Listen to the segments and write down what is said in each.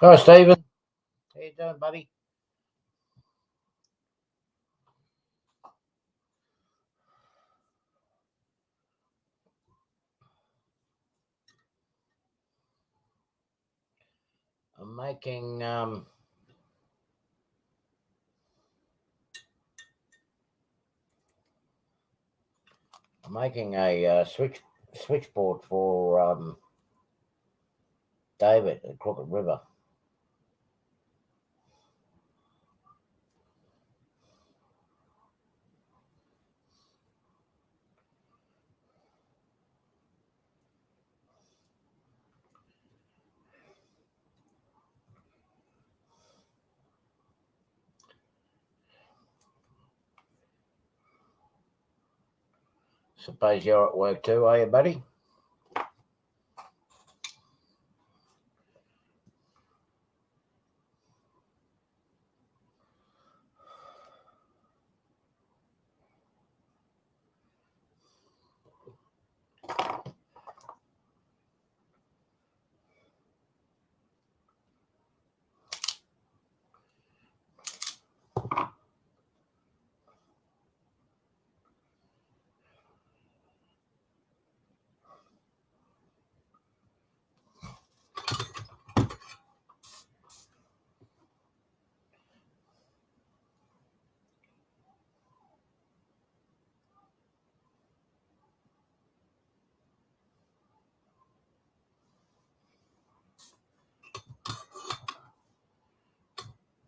Hi, Stephen. How you doing, buddy? I'm making a switchboard for David at Crooked River. Suppose you're at work too, are you, buddy?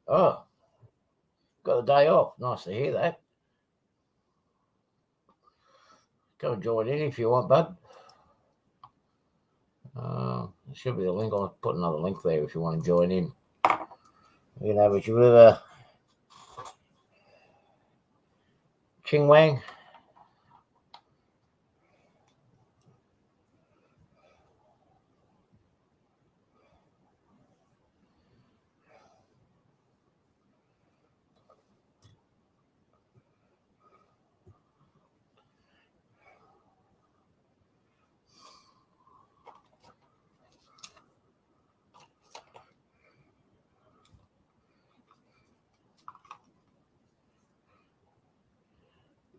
Oh, got a day off. Nice to hear that. Go and join in if you want, bud. There should be a link. I'll put another link there if you want to join in. You know, but you river Ching Wang.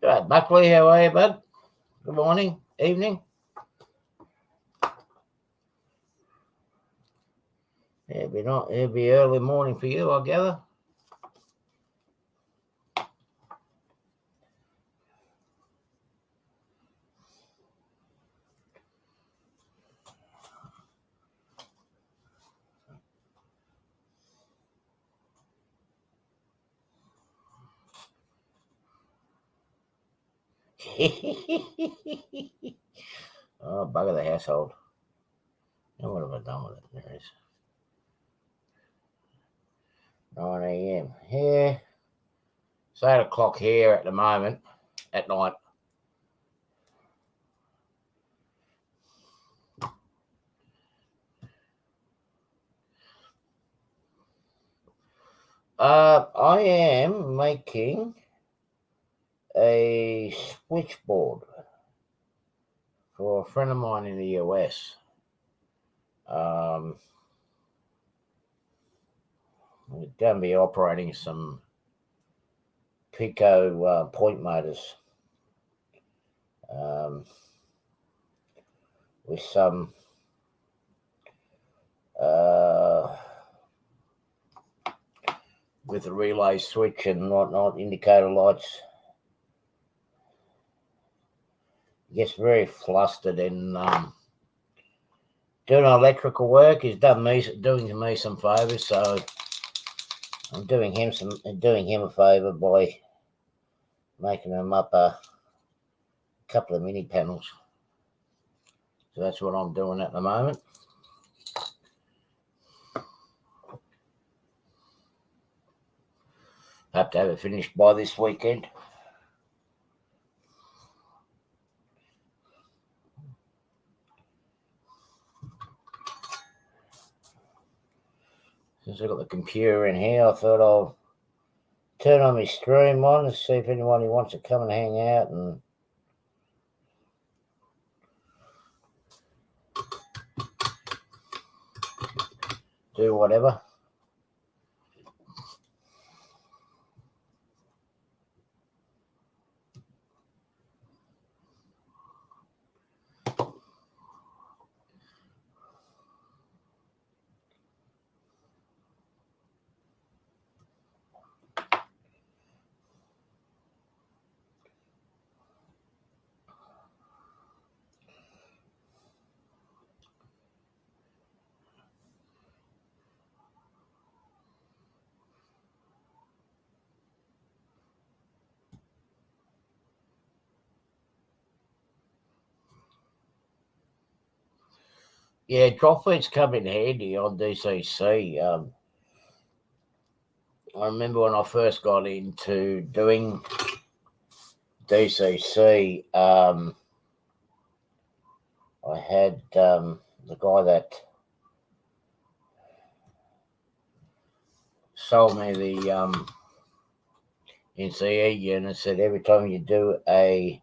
Right, Buckley, how are you, bud? Good morning, evening. It'll be early morning for you, I gather. Oh, bugger the household. Now what have I done with it? There it is. 9 a.m. here. It's 8 o'clock here at the moment, at night. I am making a switchboard for a friend of mine in the US. We're going to be operating some Pico point motors with some with a relay switch and whatnot, indicator lights. Gets very flustered in doing electrical work. He's doing me some favors, so I'm doing him a favor by making him up a couple of mini panels. So that's what I'm doing at the moment. Hope to have it finished by this weekend. Since I've got the computer in here, I thought I'll turn on my stream on and see if anyone wants to come and hang out and do whatever. Yeah, drop feeds come in handy on DCC. I remember when I first got into doing DCC, I had the guy that sold me the NCE unit said every time you do a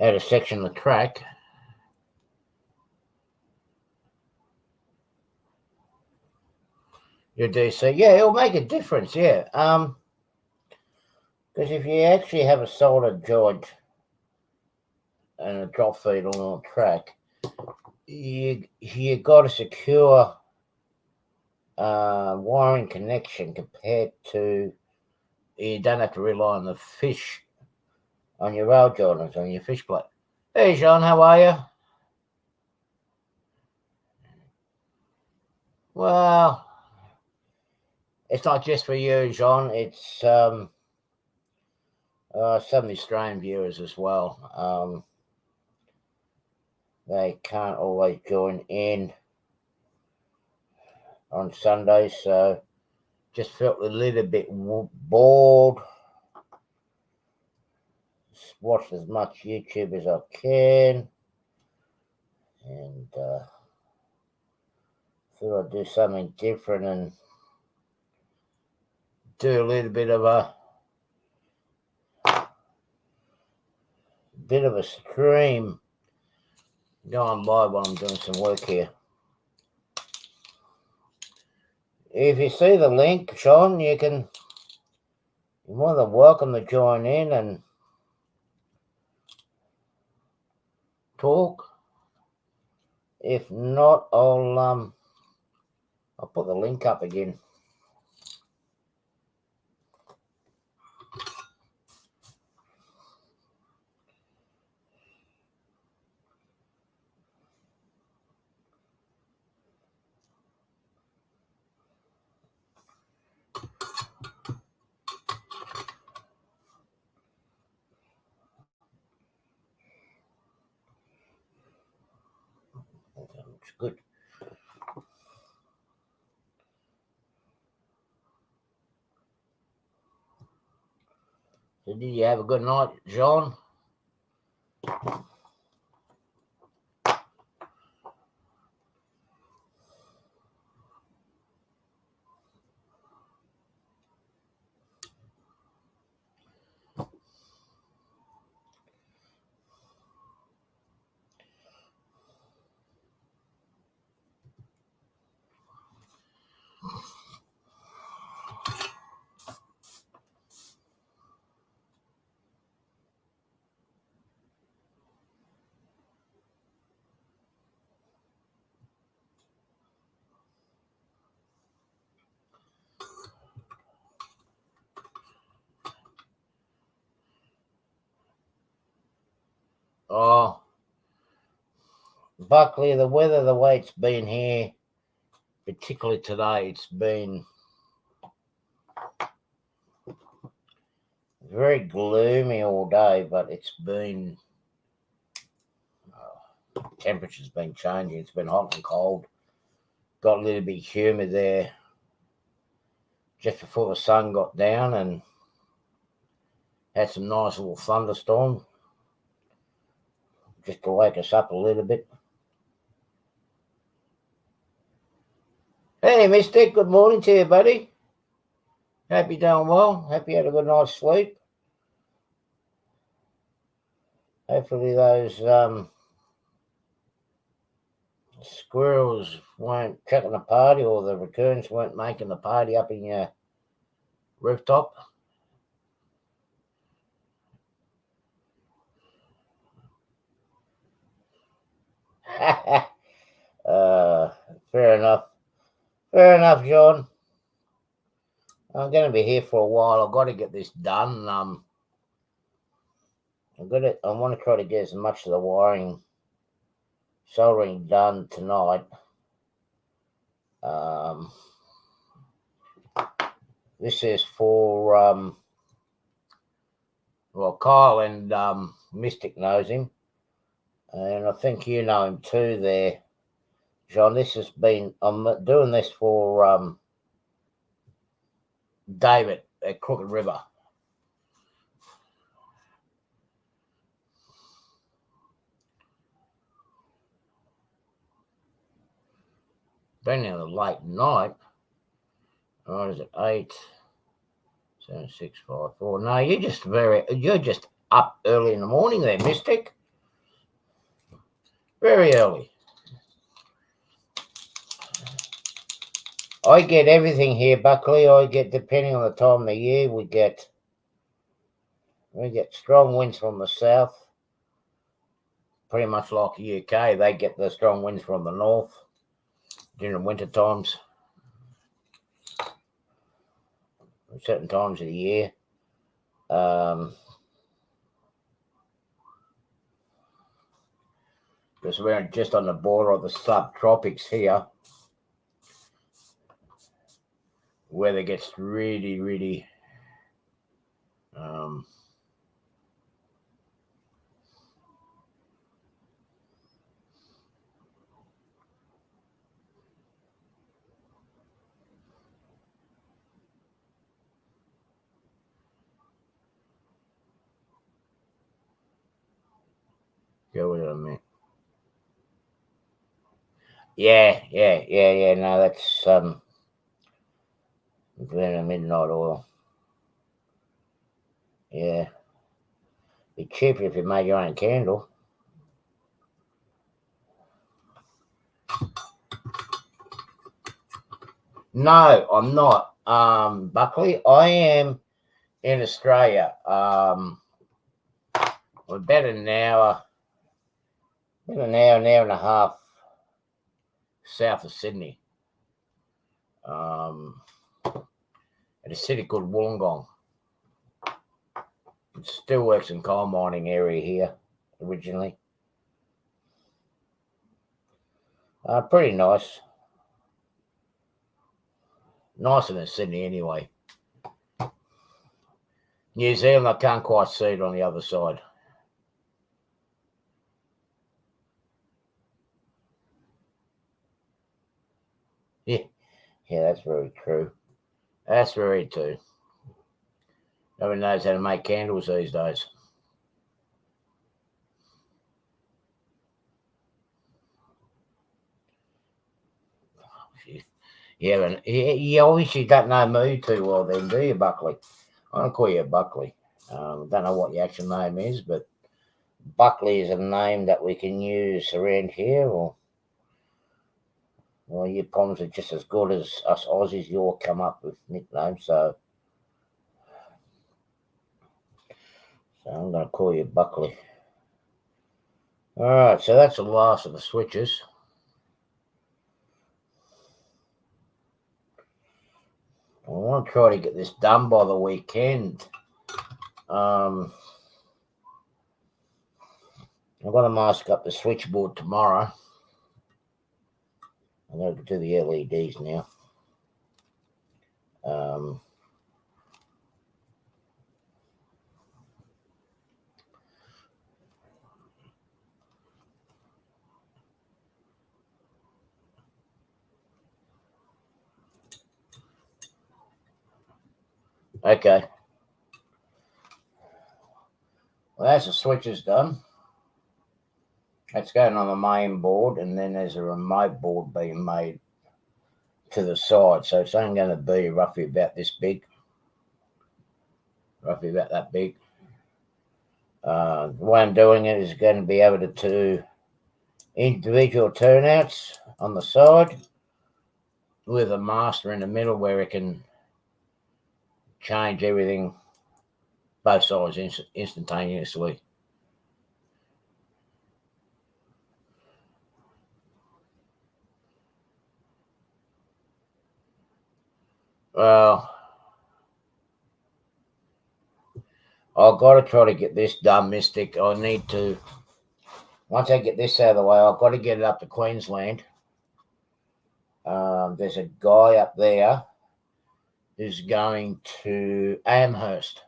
add a section of the track, your DC, yeah, it'll make a difference, yeah. Because if you actually have a soldered joint and a drop feed on a track, you got a secure wiring connection compared to you don't have to rely on the fish on your rail joiners on your fish plate. Hey, Sean, how are you? Well, it's not just for you, John. It's some of the Australian viewers as well. They can't always join in on Sundays, so just felt a little bit bored. Watch as much YouTube as I can, and thought I'd do something different and do a little bit of a stream going live while I'm doing some work here. If you see the link, Sean, you're more than welcome to join in and talk. If not, I'll put the link up again. good. So did you have a good night, John? Oh, Buckley, the weather, the way it's been here, particularly today, it's been very gloomy all day, but it's been, temperature's been changing. It's been hot and cold. Got a little bit humid there just before the sun got down, and had some nice little thunderstorm just to wake us up a little bit. Hey, Mystic, good morning to you, buddy. Hope you're doing well. Hope you had a good night's sleep. Hopefully those squirrels weren't chucking a party, or the raccoons weren't making the party up in your rooftop. Fair enough. Fair enough, John. I'm going to be here for a while. I've got to get this done. I want to try to get as much of the wiring, soldering done tonight. This is for Kyle and Mystic knows him, and I think you know him too there, John. I'm doing this for David at Crooked River. Been in a late night. What is it? 8, 7, 6, 5, 4. No, you're just up early in the morning there, Mystic. Very early. I get everything here, Buckley. Depending on the time of the year, we get strong winds from the south. Pretty much like the UK, they get the strong winds from the north during the winter times. Certain times of the year. Because we're just on the border of the subtropics here. Weather gets really, really go with it a minute. Yeah. No, that's Glen Midnight Oil. Yeah. Be cheaper if you made your own candle. No, I'm not. Buckley, I am in Australia. We're about an hour and a half south of Sydney. At a city called Wollongong. It still works in coal mining area here originally. Pretty nice. Nicer than Sydney anyway. New Zealand, I can't quite see it on the other side. Yeah, that's very true. That's very true. Nobody knows how to make candles these days. You obviously don't know me too well then, do you, Buckley? I don't call you Buckley. Don't know what your actual name is, but Buckley is a name that we can use around here, or well, your poems are just as good as us Aussies. You all come up with nicknames, so I'm going to call you Buckley. All right, so that's the last of the switches. I want to try to get this done by the weekend. I've got to mask up the switchboard tomorrow. I'm going to do the LEDs now. Okay. Well, that's the switches done. That's going on the main board, and then there's a remote board being made to the side. So it's only going to be roughly about this big. Roughly about that big. The way I'm doing it is going to be able to do individual turnouts on the side with a master in the middle where it can change everything both sides instantaneously. Well, I've got to try to get this done, Mystic. I need to, once I get this out of the way, I've got to get it up to Queensland. There's a guy up there who's going to Amherst.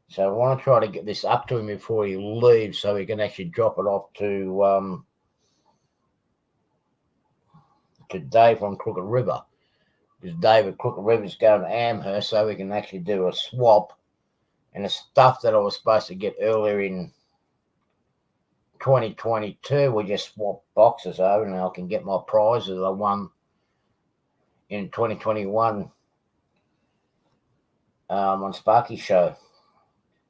So I want to try to get this up to him before he leaves so he can actually drop it off to Dave on Crooked River. Because Dave at Crooked River is going to Amherst so we can actually do a swap. And the stuff that I was supposed to get earlier in 2022, we just swap boxes over and I can get my prizes I won in 2021 on Sparky's show.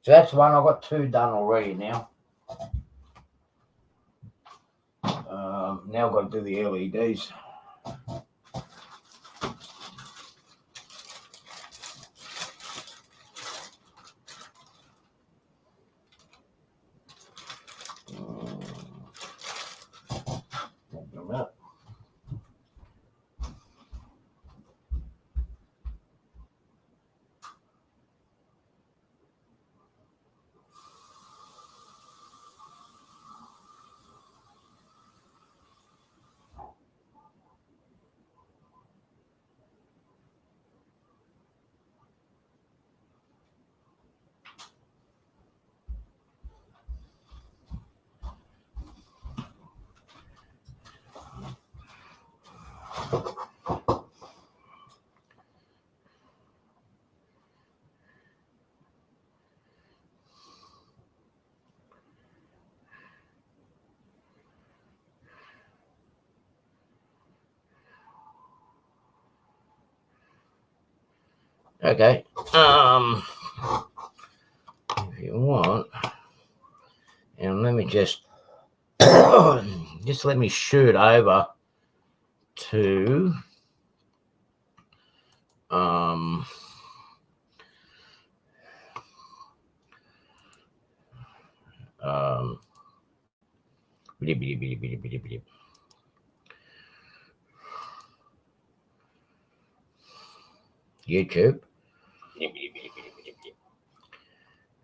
So that's one. I've got two done already now. Now I've got to do the LEDs. Okay. If you want, and let me just let me shoot over to YouTube.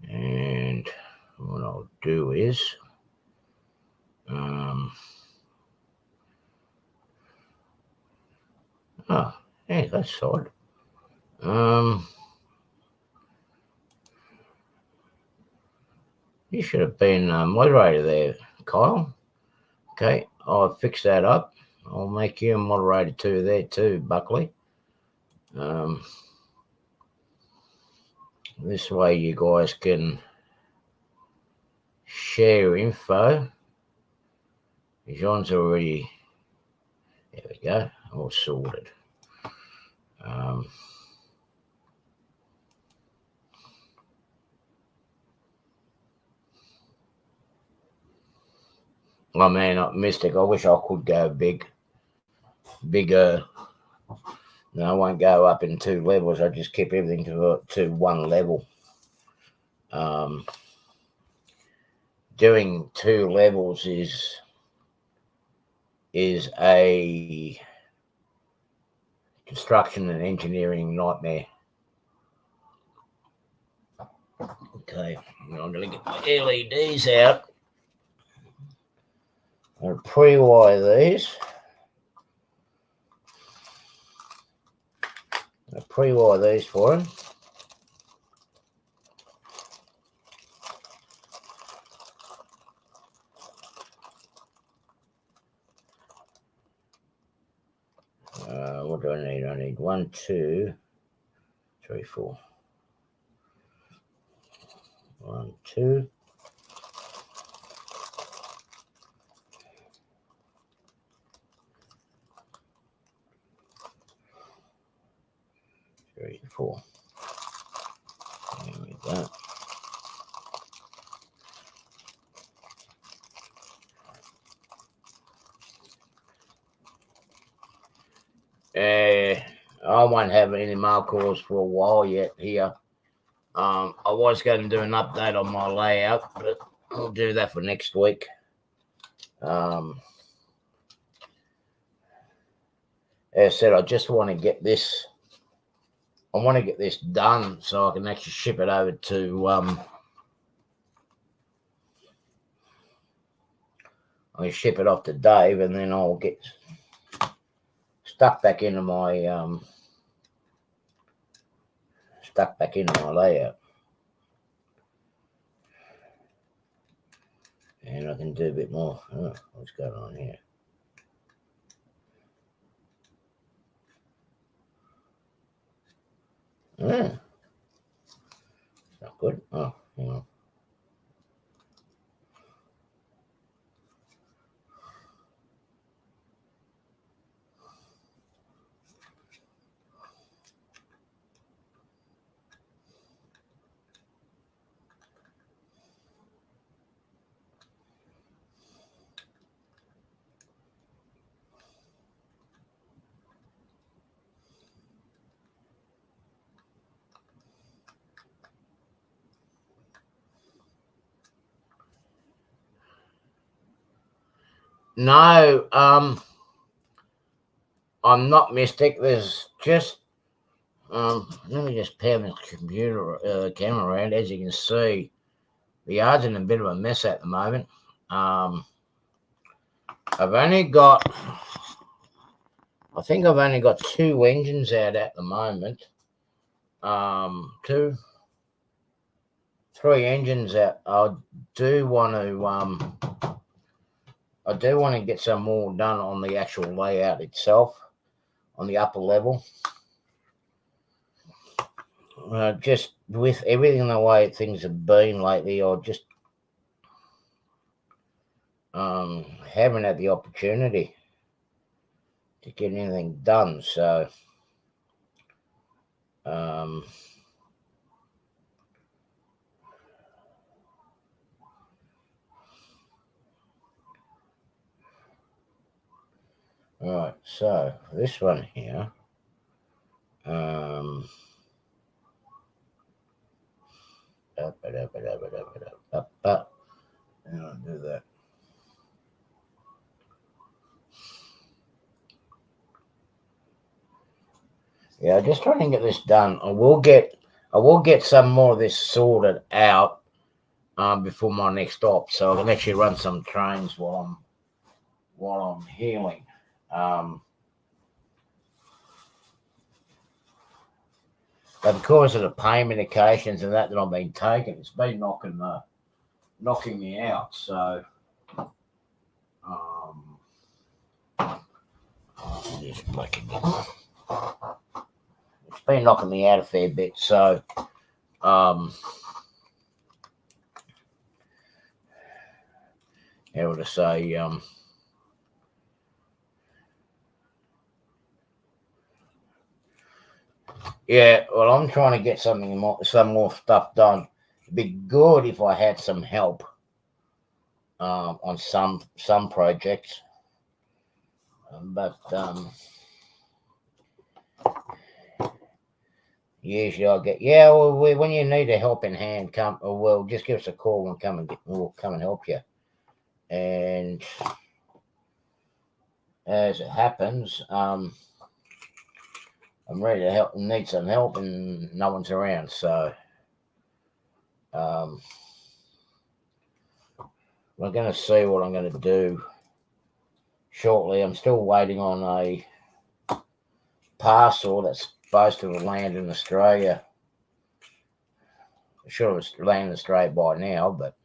And what I'll do is hey, that's odd. You should have been moderator there, Kyle. Okay, I'll fix that up. I'll make you a moderator too there too, Buckley. This way you guys can share info. John's already, there we go, all sorted. Oh man, Mystic, I wish I could go bigger. No, I won't go up in 2 levels. I just keep everything to 1 level. Doing 2 levels is a construction and engineering nightmare. Okay, I'm going to get my LEDs out. I'll pre-wire these. I'll pre-wire these for him. What do I need? I need 1, 2, 3, 4. 1, 2. 3, 4. There we go. I won't have any mail calls for a while yet here. I was going to do an update on my layout, but I'll do that for next week. As I said, I just want to get this. I want to get this done so I can actually ship it over to. I ship it off to Dave, and then I'll get stuck back into my layout, and I can do a bit more. Oh, what's going on here? It's not good. Oh, hang on. No, I'm not Mystic. There's just let me just pan the computer camera around. As you can see, the yard's in a bit of a mess at the moment. I think I've only got 2 engines out at the moment. 2, 3 engines out. I do want to get some more done on the actual layout itself, on the upper level. Just with everything the way things have been lately, I just haven't had the opportunity to get anything done. So right, so this one here, and I'll do that. Yeah, just trying to get this done. I will get some more of this sorted out before my next op, so I can actually run some trains while I'm healing. But because of the pain medications and that I've been taking, it's been knocking me out. So Just lucky. It's been knocking me out a fair bit, so how to say, yeah, well, I'm trying to get some more stuff done. It'd be good if I had some help on some projects, but usually I get, yeah, well, when you need a helping hand, well, just give us a call and we'll come and help you. And as it happens, I'm ready to help, need some help, and no one's around, so we're going to see what I'm going to do shortly. I'm still waiting on a parcel that's supposed to have landed in Australia. It should have landed in Australia by now, but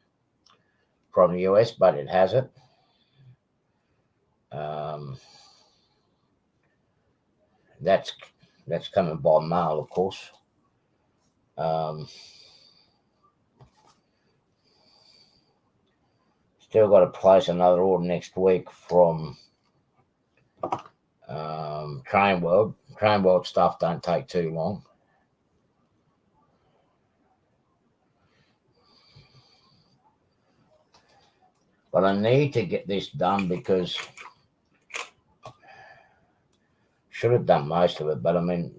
from the US, but it hasn't. That's coming by mail, of course. Still got to place another order next week from Train World. Train World stuff don't take too long. But I need to get this done because should have done most of it, but I mean,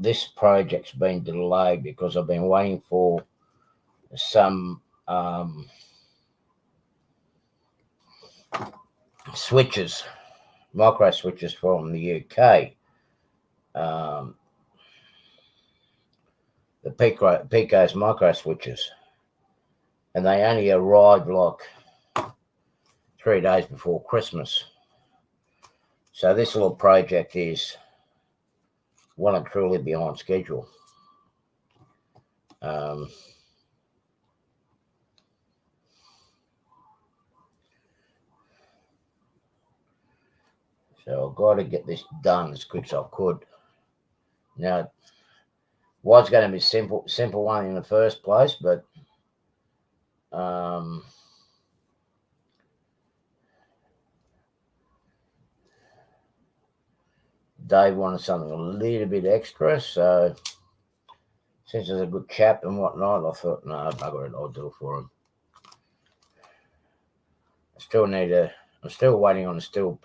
this project's been delayed because I've been waiting for some switches, micro switches from the UK. The Pico's micro switches, and they only arrived like 3 days before Christmas. So this little project is well and truly behind schedule. So I've got to get this done as quick as I could. Now, it was going to be simple one in the first place, but Dave wanted something a little bit extra, so since he's a good chap and whatnot, I thought, no, bugger it, I'll do it for him. I'm still waiting on a steel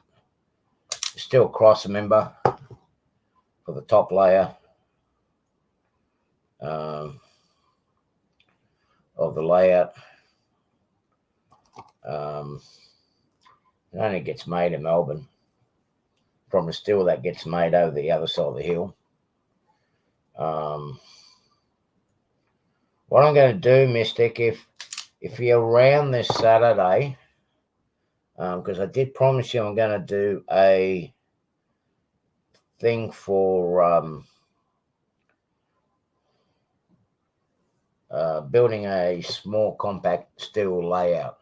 cross member for the top layer of the layout. It only gets made in Melbourne from the steel that gets made over the other side of the hill. What I'm going to do, Mystic, if you're around this Saturday, because I did promise you I'm going to do a thing for building a small compact steel layout.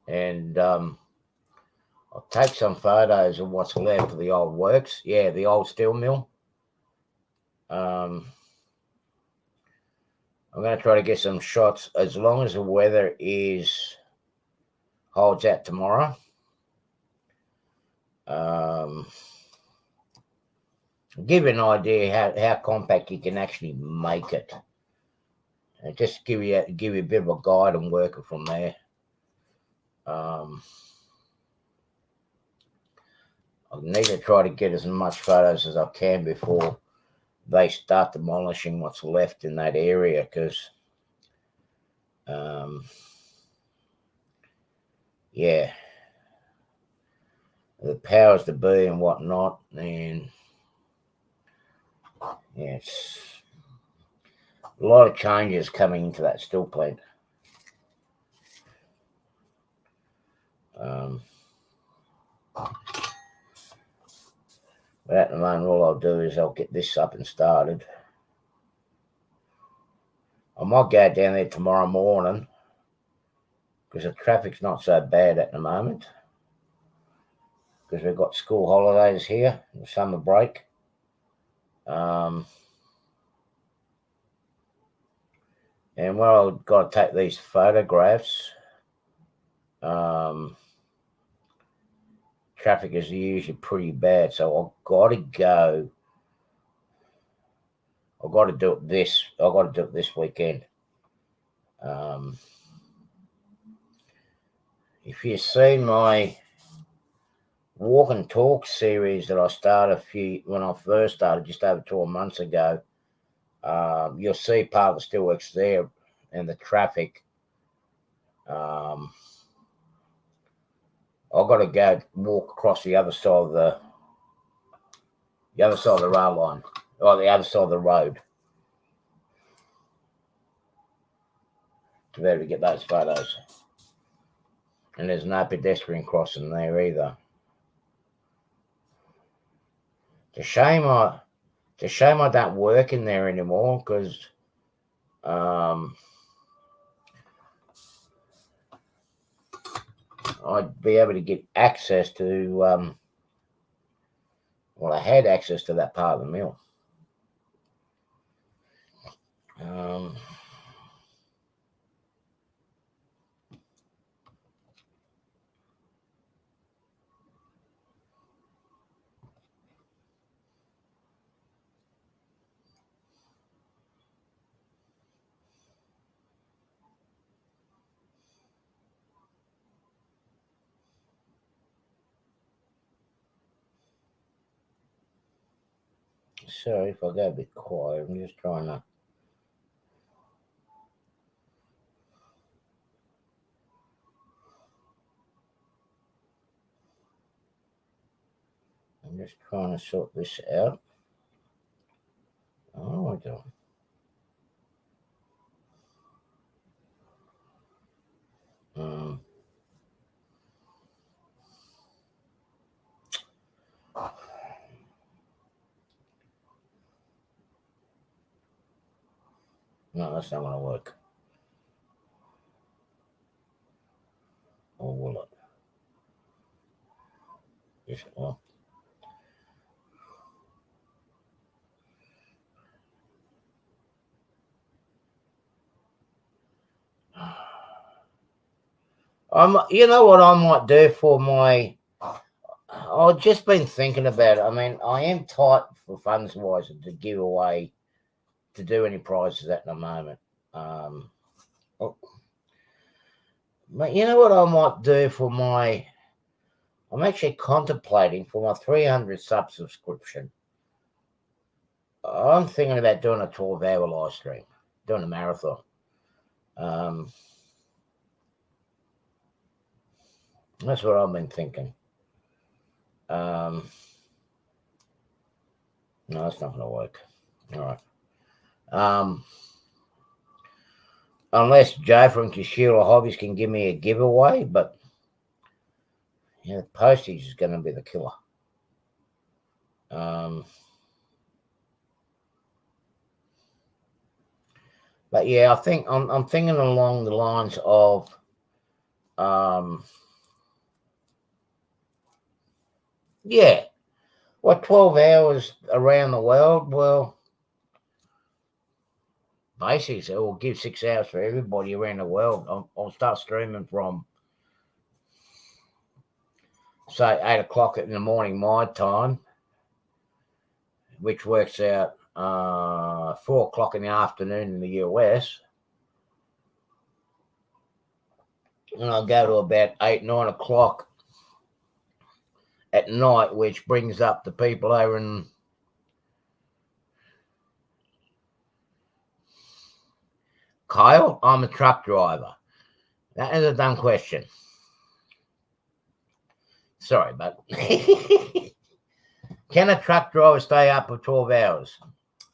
And I'll take some photos of what's left of the old works. Yeah, the old steel mill. I'm going to try to get some shots as long as the weather holds out tomorrow. Give you an idea how compact you can actually make it. And just give you a bit of a guide and work it from there. I need to try to get as much photos as I can before they start demolishing what's left in that area, because yeah, the powers to be and whatnot, and yeah, it's a lot of changes coming into that steel plant. But at the moment, all I'll do is I'll get this up and started. I might go down there tomorrow morning, because the traffic's not so bad at the moment. Because we've got school holidays here, the summer break. And where I've got to take these photographs, traffic is usually pretty bad, so I've got to go. I've got to do it this. I've got to do it this weekend. If you've seen my walk and talk series that I started when I first started, just over 12 months ago, you'll see part of the steelworks there and the traffic. I've got to go walk across the other side of the rail line, or the other side of the road, to be able to get those photos. And there's no pedestrian crossing there either. It's a shame I don't work in there anymore, because I'd be able to get access to, I had access to that part of the mill. Sorry if I go a bit quiet, I'm just trying to. I'm just trying to sort this out. Oh, I don't. No, that's not going to work. Or will it? Yes, it will. You know what I might do for my. I've just been thinking about it. I mean, I am tight for funds wise to give away, to do any prizes at the moment. But you know what I might do for my. I'm actually contemplating for my 300 sub subscription. I'm thinking about doing a 12-hour live stream, doing a marathon. That's what I've been thinking. No, that's not going to work. All right. Unless Joe from Kishira Hobbies can give me a giveaway, but the postage is going to be the killer. But yeah, I think I'm thinking along the lines of yeah, 12 hours around the world? Well, basically, so we'll give 6 hours for everybody around the world. I'll start streaming from, say, 8 o'clock in the morning my time, which works out 4 o'clock in the afternoon in the US. And I'll go to about 8, 9 o'clock at night, which brings up the people over in Kyle. I'm a truck driver. That is a dumb question. Sorry, but can a truck driver stay up for 12 hours?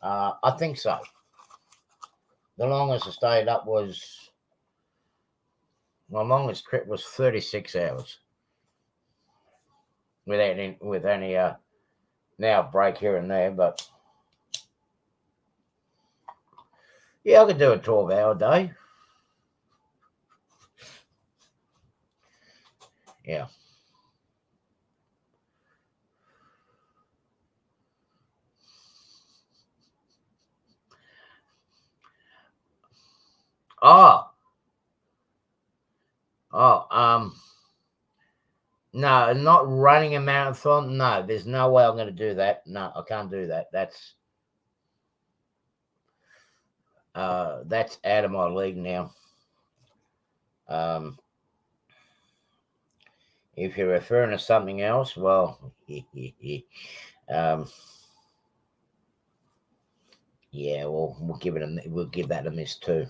I think so. The longest I stayed up was, my longest trip was 36 hours. With any now break here and there, but yeah, I could do a 12-hour day. Yeah. Oh, oh, no, not running a marathon. No, there's no way I'm going to do that. No, I can't do that. That's out of my league now. If you're referring to something else, well, um, yeah, well, we'll give that a miss too.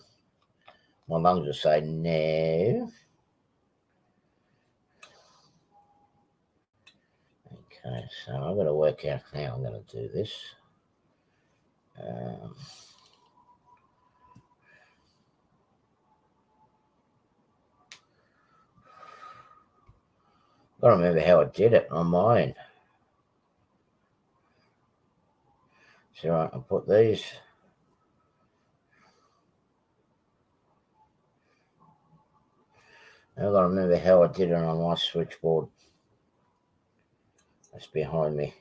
My lungs will say no. Okay, so I've got to work out how I'm going to do this. I don't remember how I did it on mine. So I'll put these. I've got to remember how I did it on my switchboard. That's behind me.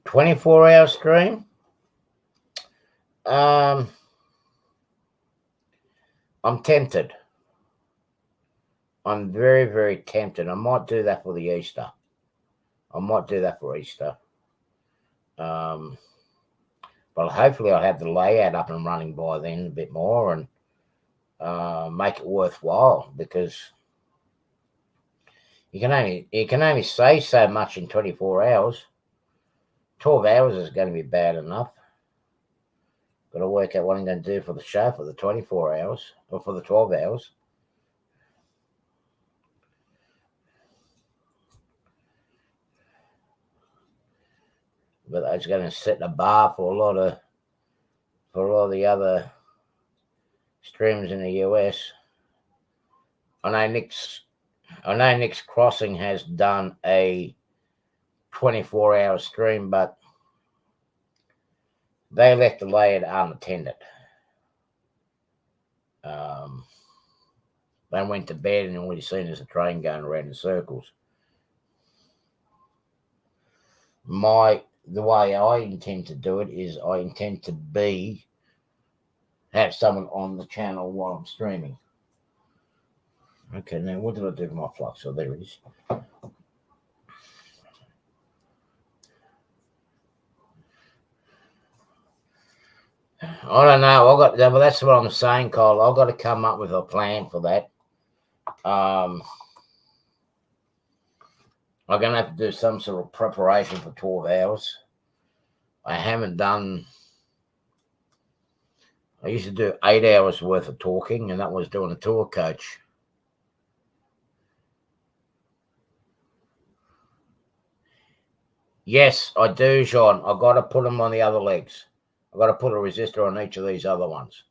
$24-hour stream. I'm tempted. I'm very, very tempted. I might do that for the Easter. I might do that for Easter. But hopefully I'll have the layout up and running by then a bit more and make it worthwhile, because you can only say so much in 24 hours. 12 hours is going to be bad enough. Got to work out what I'm going to do for the show for the 24 hours or for the 12 hours. But that's going to set the bar for a lot of the other streams in the US. I know Nick's Crossing has done a 24-hour stream, but they left the layout unattended. They went to bed and all you seen is a train going around in circles. The way I intend to do it is I intend to have someone on the channel while I'm streaming. Okay, now what did I do with my flux? So there it is. I don't know. Well, that's what I'm saying, Kyle. I've got to come up with a plan for that. I'm going to have to do some sort of preparation for 12 hours. I used to do 8 hours worth of talking, and that was doing a tour coach. Yes, I do, Sean. I've got to put them on the other legs. I've got to put a resistor on each of these other ones.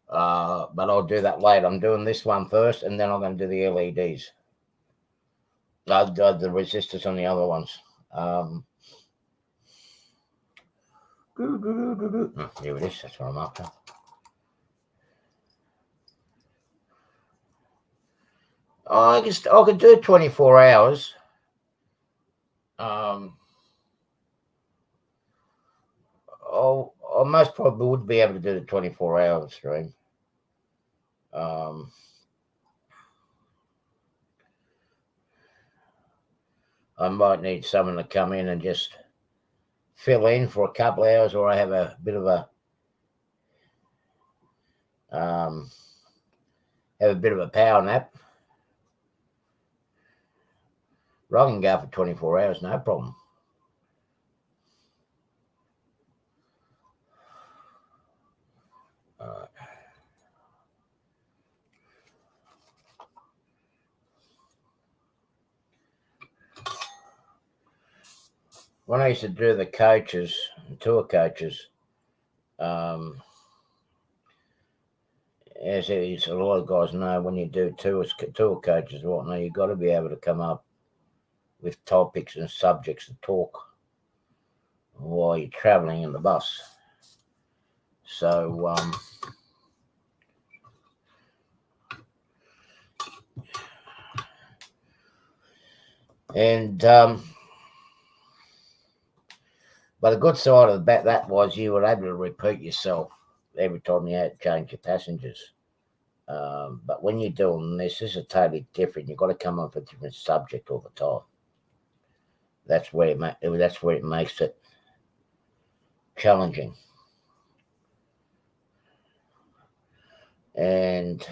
But I'll do that later. I'm doing this one first, and then I'm going to do the LEDs. The resistors on the other ones. Here it is. That's what I'm after. I could do 24 hours. I most probably would be able to do the 24-hour stream. I might need someone to come in and just fill in for a couple of hours, or I have a bit of a power nap. I can go for 24 hours, no problem. When I used to do the tour coaches, as is, a lot of guys know, when you do tour coaches and whatnot, you've got to be able to come up with topics and subjects to talk while you're travelling in the bus. So, but the good side of that was you were able to repeat yourself every time you had to change your passengers. But when you're doing this is totally different. You've got to come up with a different subject all the time. That's where it makes it challenging. And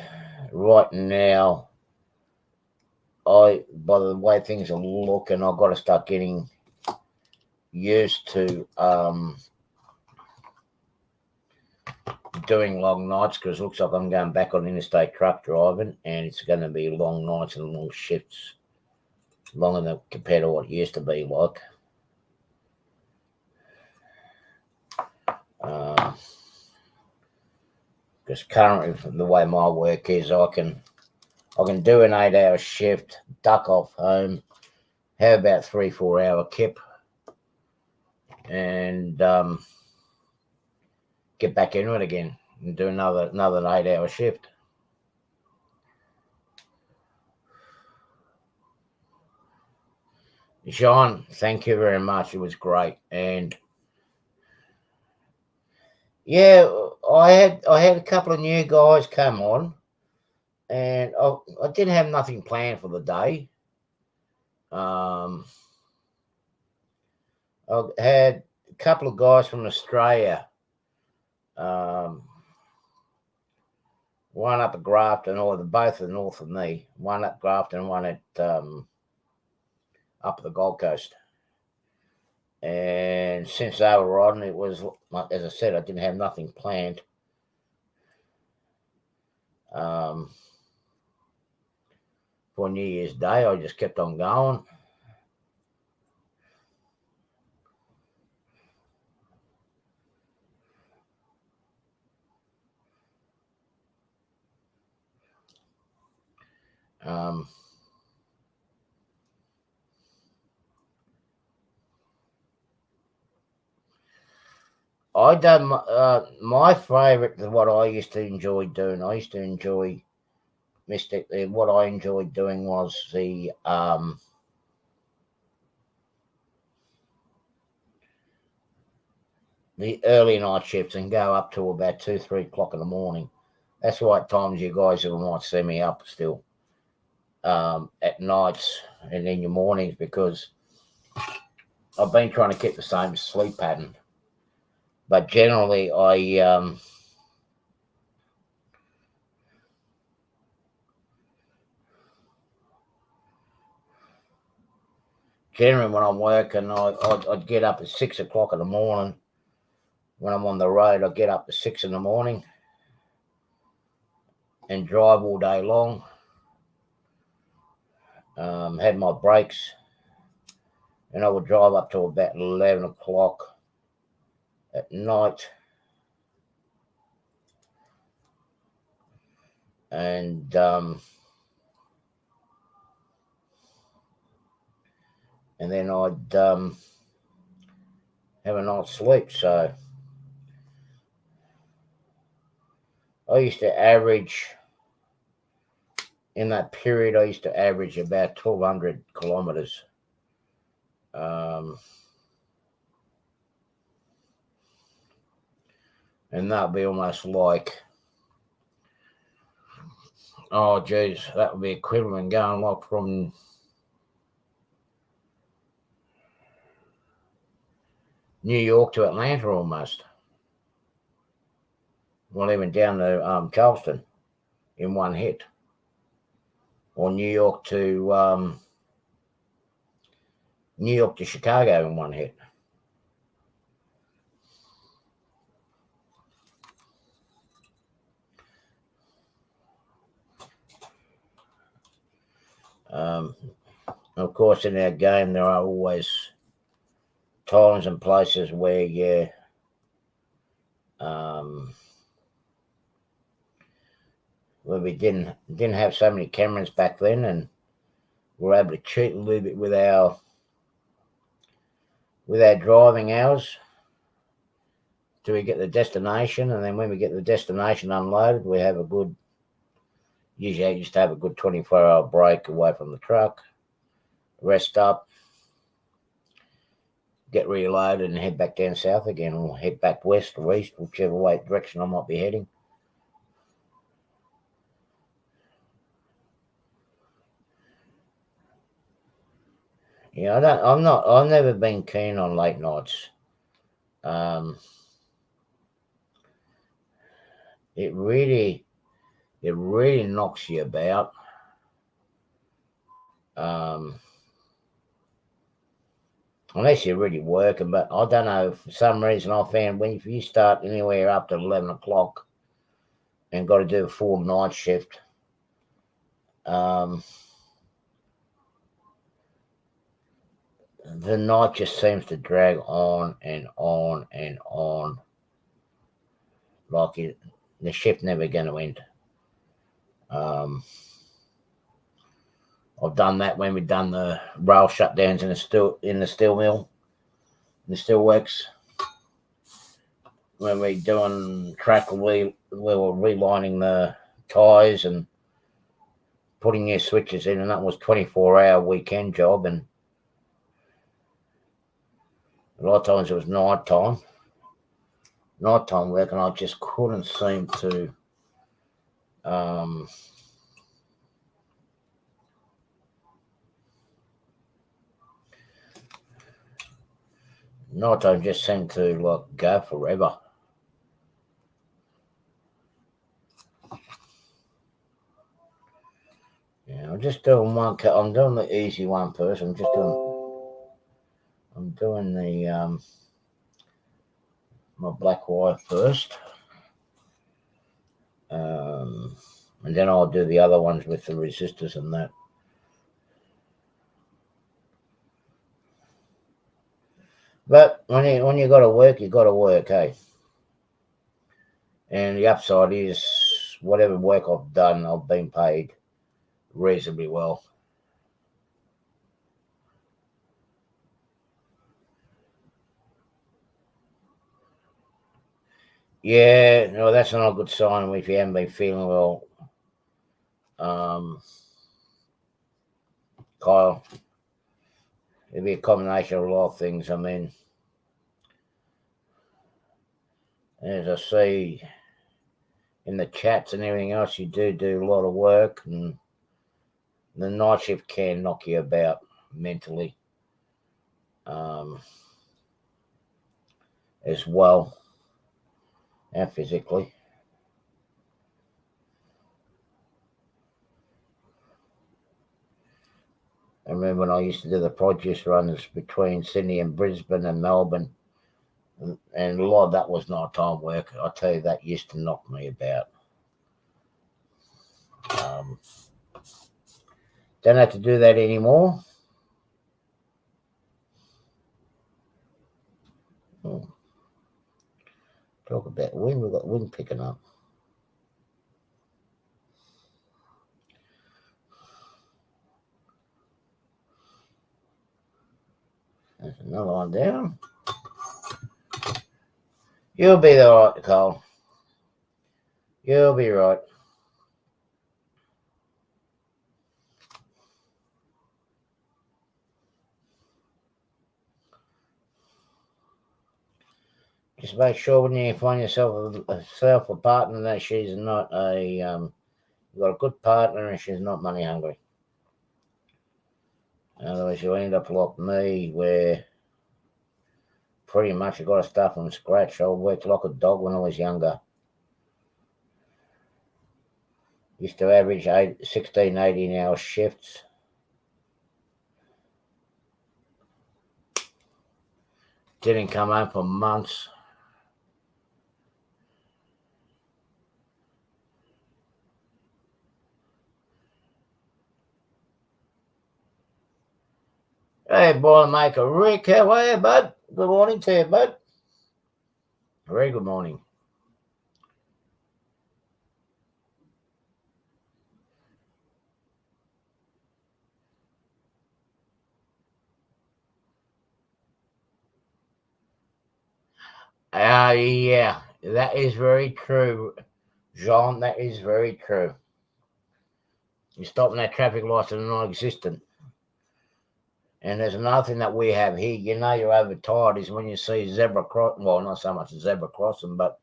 right now, by the way things are looking, I've got to start getting used to doing long nights, because it looks like I'm going back on interstate truck driving, and it's going to be long nights and long shifts, longer than compared to what it used to be like. Because currently, the way my work is, I can do an 8-hour shift, duck off home, have about 3-4 hour kip, and get back into it again and do another 8-hour shift. Sean, thank you very much. It was great. And yeah, I had a couple of new guys come on, and I didn't have nothing planned for the day. I had a couple of guys from Australia, one up at Grafton, or both are north of me. One at Grafton, one at up the Gold Coast. And since they were on, it was, as I said, I didn't have nothing planned. For New Year's Day, I just kept on going. I done my favourite, what I used to enjoy doing. I used to enjoy Mystic. What I enjoyed doing was the early night shifts, and go up to about 2-3 o'clock in the morning. That's why at times you guys might see me up still at nights and in your mornings, because I've been trying to keep the same sleep pattern. But generally, when I'm working, I'd get up at 6 o'clock in the morning. When I'm on the road, I'd get up at 6 in the morning and drive all day long. Had my breaks, and I would drive up to about 11 o'clock at night. And then I'd have a night's sleep. So I used to average, in that period, I used to average about 1,200 kilometres. And that'd be almost like, oh geez, that would be equivalent going like from New York to Atlanta almost. Well, even down to Charleston in one hit. Or New York to Chicago in one hit. Of course, in our game, there are always times and places where where we didn't have so many cameras back then, and we were able to cheat a little bit with our driving hours till we get the destination, and then when we get the destination unloaded, we have a good, usually I used to have a good 24-hour break away from the truck, rest up, get reloaded and head back down south again, or head back west or east, whichever way direction I might be heading. Yeah, I've never been keen on late nights. It really knocks you about. Unless you're really working, but I don't know, for some reason I found if you start anywhere up to 11 o'clock and got to do a full night shift, the night just seems to drag on and on and on, like the shift never going to end. I've done that when we've done the rail shutdowns in the steel mill, in the steel works. When we're doing track, we were relining the tyres and putting new switches in, and that was 24-hour weekend job, and a lot of times it was nighttime work, and I just couldn't seem to nighttime just seemed to like go forever. Yeah, I'm just doing one cut. I'm doing the easy one first. I'm doing the my black wire first, and then I'll do the other ones with the resistors and that. But when you got to work, you got to work, hey. And the upside is, whatever work I've done, I've been paid reasonably well. Yeah, no, that's not a good sign if you haven't been feeling well. Kyle, it'd be a combination of a lot of things. I mean, as I see in the chats and everything else, you do a lot of work, and the night shift can knock you about mentally as well, and physically. I remember when I used to do the produce runs between Sydney and Brisbane and Melbourne, and a lot of that was nighttime work. I tell you, that used to knock me about. Don't have to do that anymore. Talk about wind. We've got wind picking up. There's another one down. You'll be all right, Cole. You'll be right. Just make sure when you find yourself a partner that she's not you've got a good partner and she's not money hungry. Otherwise, you end up like me, where pretty much I got to start from scratch. I worked like a dog when I was younger. Used to average 16, 18-hour shifts. Didn't come home for months. Hey, Boilermaker Rick, how are you, bud? Good morning to you, bud. Very good morning. Yeah, that is very true, Jean. That is very true. You're stopping that traffic lights that are non-existent. And there's another thing that we have here. You know you're overtired is when you see zebra cross. Well, not so much a zebra crossing, but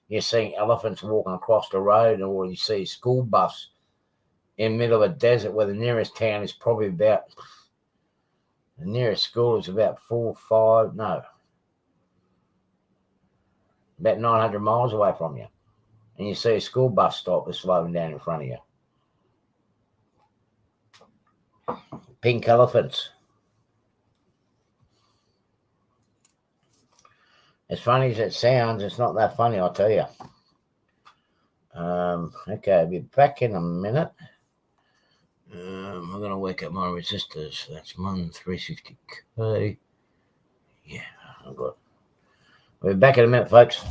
you're seeing elephants walking across the road, or you see a school bus in the middle of a desert where the nearest town is probably about, the nearest school is about about 900 miles away from you. And you see a school bus stop is slowing down in front of you. Pink elephants. As funny as it sounds, it's not that funny, I'll tell you. Okay, I'll be back in a minute. I'm going to wake up my resistors. That's 360K. Yeah, I've got. We'll be back in a minute, folks.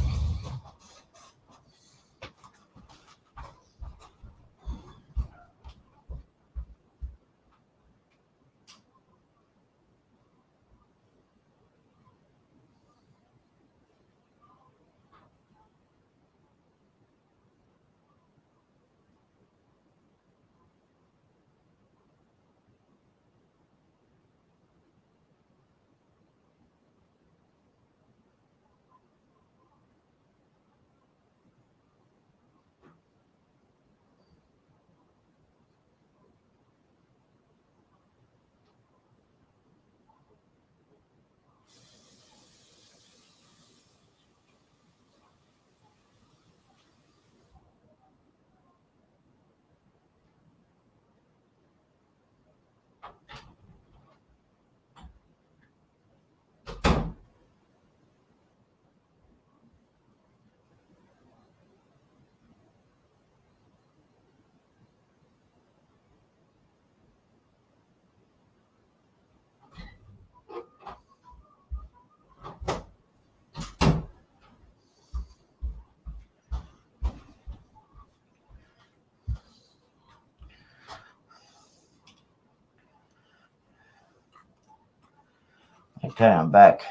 Okay, I'm back.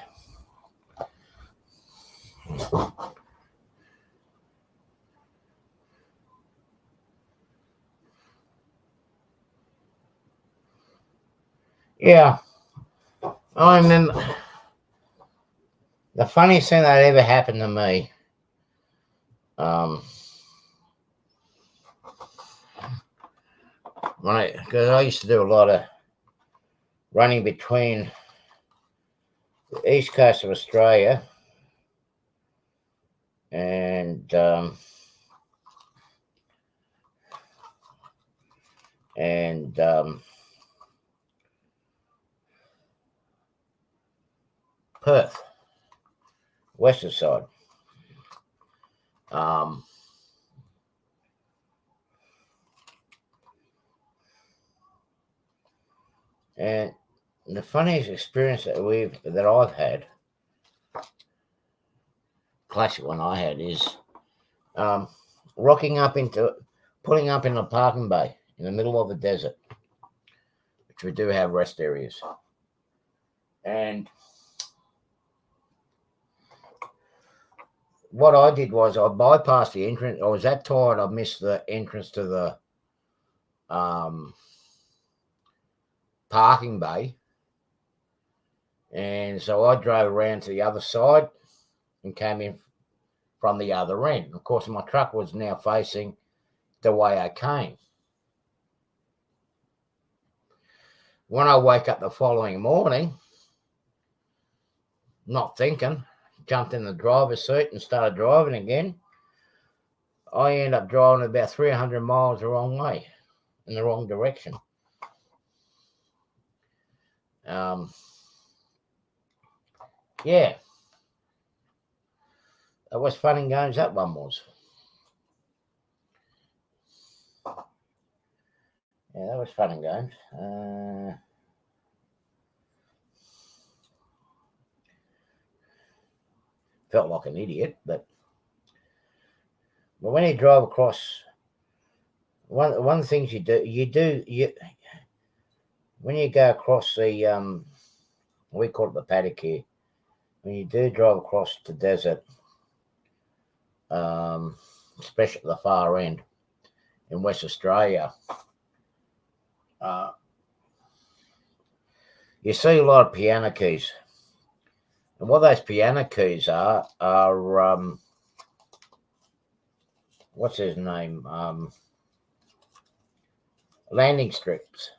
Yeah, I remember the funniest thing that ever happened to me. Because I used to do a lot of running between the east coast of Australia and Perth, western side. And the funniest experience that I've had, classic one I had, is pulling up in a parking bay in the middle of the desert, which we do have rest areas. And what I did was I bypassed the entrance. I was that tired I missed the entrance to the parking bay. And so I drove around to the other side and came in from the other end. Of course, my truck was now facing the way I came. When I woke up the following morning, not thinking, jumped in the driver's seat and started driving again. I ended up driving about 300 miles the wrong way, in the wrong direction. Yeah. That was fun and games, that one was. Yeah, that was fun and games. Felt like an idiot, but when you drive across, one of the things you do, when you go across the, we call it the paddock here, when you do drive across the desert, especially at the far end in West Australia, you see a lot of piano keys. And what those piano keys are what's his name? Landing strips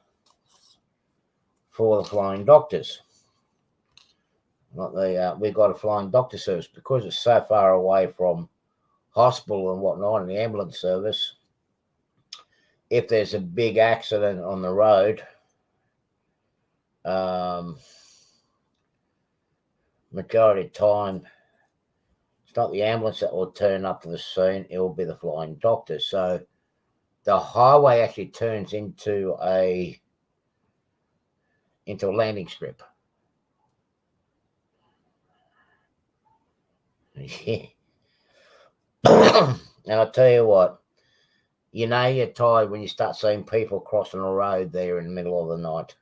for the Flying Doctors. We've got a Flying Doctor service because it's so far away from hospital and whatnot and the ambulance service. If there's a big accident on the road, majority of the time, it's not the ambulance that will turn up to the scene, it will be the Flying Doctor. So the highway actually turns into a landing strip. And I'll tell you what, you know you're tired when you start seeing people crossing the road there in the middle of the night.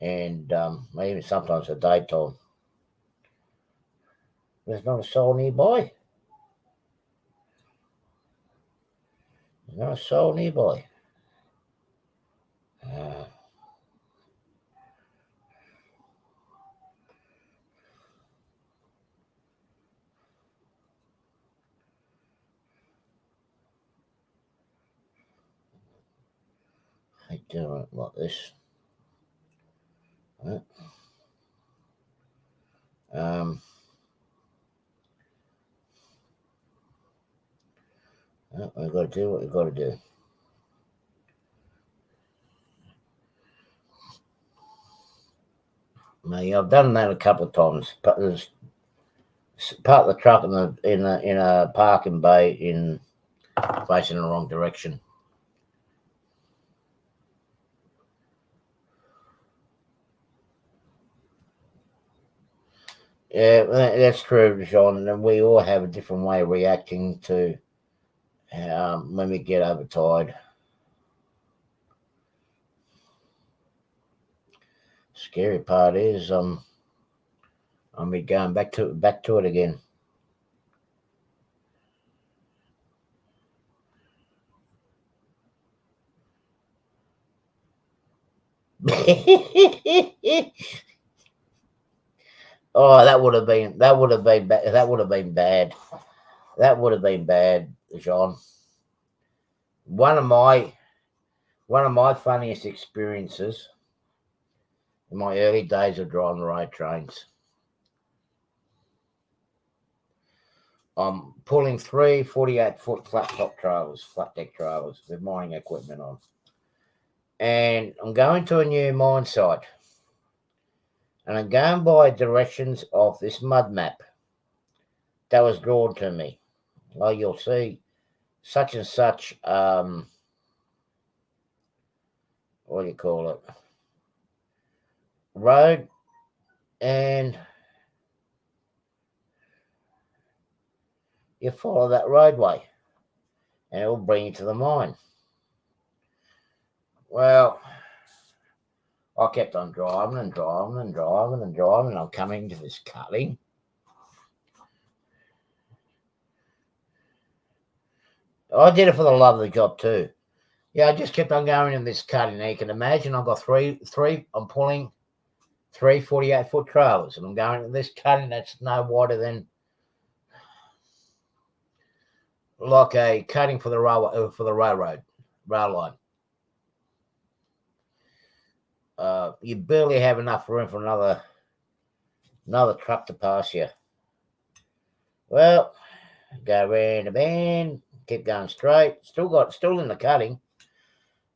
And even sometimes at daytime. There's not a soul nearby. There's not a soul nearby. I do it like this. We've got to do what we've got to do. I've done that a couple of times, but there's park the truck in a parking bay in facing the wrong direction. Yeah, that's true, John. And we all have a different way of reacting to when we get overtired. Scary part is I'll be going back to it again. Oh, that would have been bad. That would have been bad, John. One of my funniest experiences in my early days of driving road trains. I'm pulling 3 48-foot flat deck trailers with mining equipment on. And I'm going to a new mine site. And I'm going by directions of this mud map that was drawn to me. Well, you'll see such and such, what do you call it? Road, and you follow that roadway and it will bring you to the mine. Well, I kept on driving and driving and driving and driving, and I'm coming to this cutting. I did it for the love of the job too. Yeah, I just kept on going in this cutting. Now you can imagine I've got I'm pulling 3 48-foot trailers, and I'm going in this cutting that's no wider than like a cutting for the railroad, rail line. You barely have enough room for another truck to pass you. Well, go round the bend, keep going straight. Still in the cutting.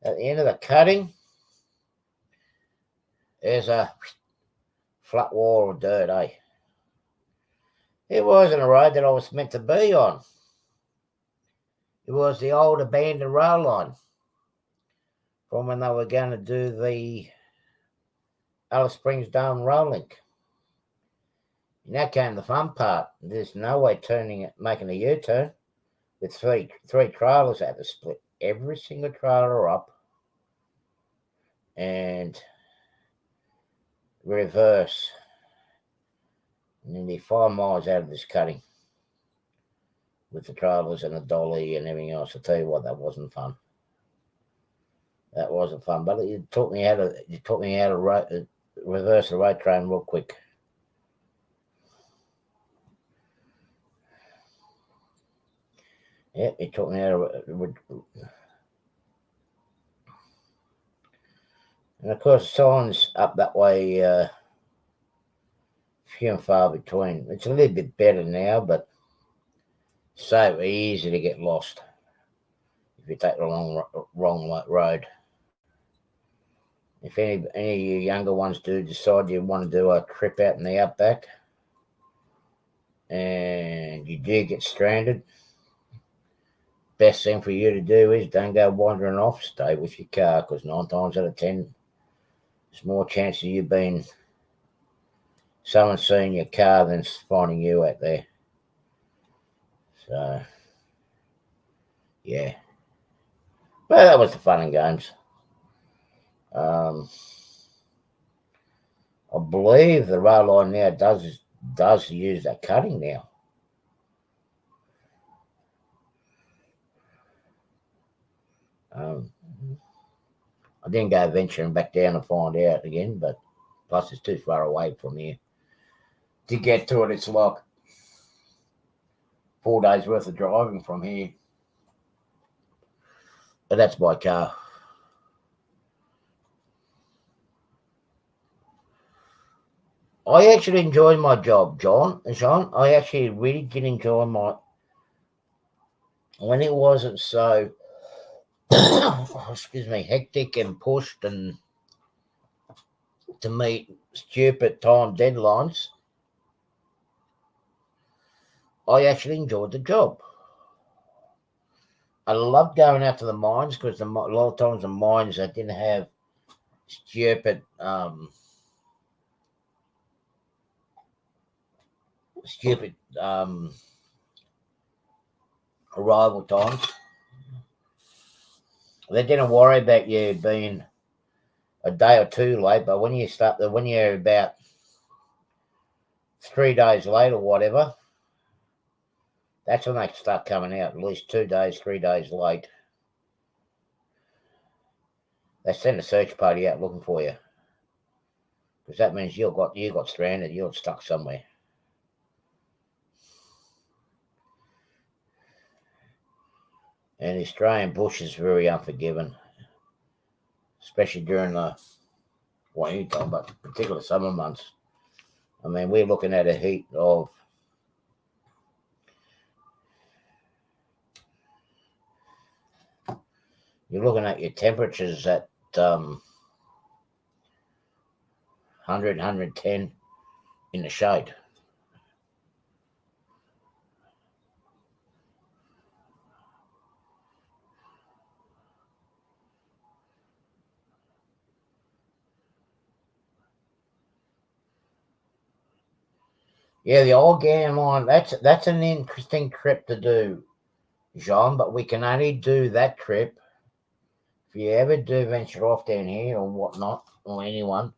At the end of the cutting, there's a flat wall of dirt, eh? It wasn't a road that I was meant to be on. It was the old abandoned rail line from when they were going to do the Alice Springs Dome Rail Link. Now came the fun part. There's no way making a U-turn with three trailers had to split every single trailer up and reverse nearly 5 miles out of this cutting with the trailers and the dolly and everything else. I tell you what, that wasn't fun. That wasn't fun, but it taught me how to reverse the road train real quick. Yep, it taught me how to. And of course, signs up that way, few and far between. It's a little bit better now, but so easy to get lost if you take the wrong road. If any of you younger ones do decide you want to do a trip out in the outback and you do get stranded, best thing for you to do is don't go wandering off. Stay with your car, because 9 times out of 10, there's more chance of you being someone seeing your car than finding you out there. So, yeah. Well, that was the fun and games. I believe the rail line now does use that cutting now. I didn't go venturing back down and find out again, but plus it's too far away from here to get to it. It's like 4 days worth of driving from here. But that's by car. I actually enjoyed my job, John and Sean. I actually really did enjoy when it wasn't so excuse me, hectic and pushed and to meet stupid time deadlines. I actually enjoyed the job. I loved going out to the mines because a lot of times the mines that didn't have stupid arrival times. They didn't worry about you being a day or two late, but when you're about 3 days late or whatever, that's when they start coming out. At least 2 days, 3 days late. They send a search party out looking for you, because that means you got stranded, you got stuck somewhere. And the Australian bush is very unforgiving, especially during the time, but particular summer months. I mean, we're looking at a heat of you're looking at your temperatures at 100, 110 in the shade. Yeah, the old game line, that's an interesting trip to do, Jean, but we can only do that trip if you ever do venture off down here or whatnot, or anyone.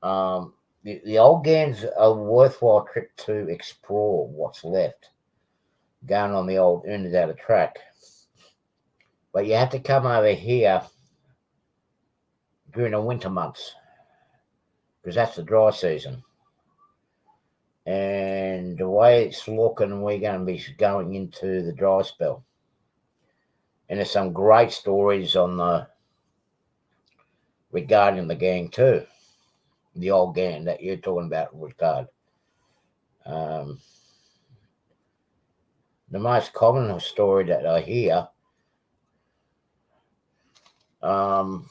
The old game's a worthwhile trip to explore what's left, going on the old Unadilla track. But you have to come over here during the winter months, because that's the dry season. And the way it's looking, we're going to be going into the dry spell. And there's some great stories regarding the gang too. The old gang that you're talking about, Rickard. The most common story that I hear, because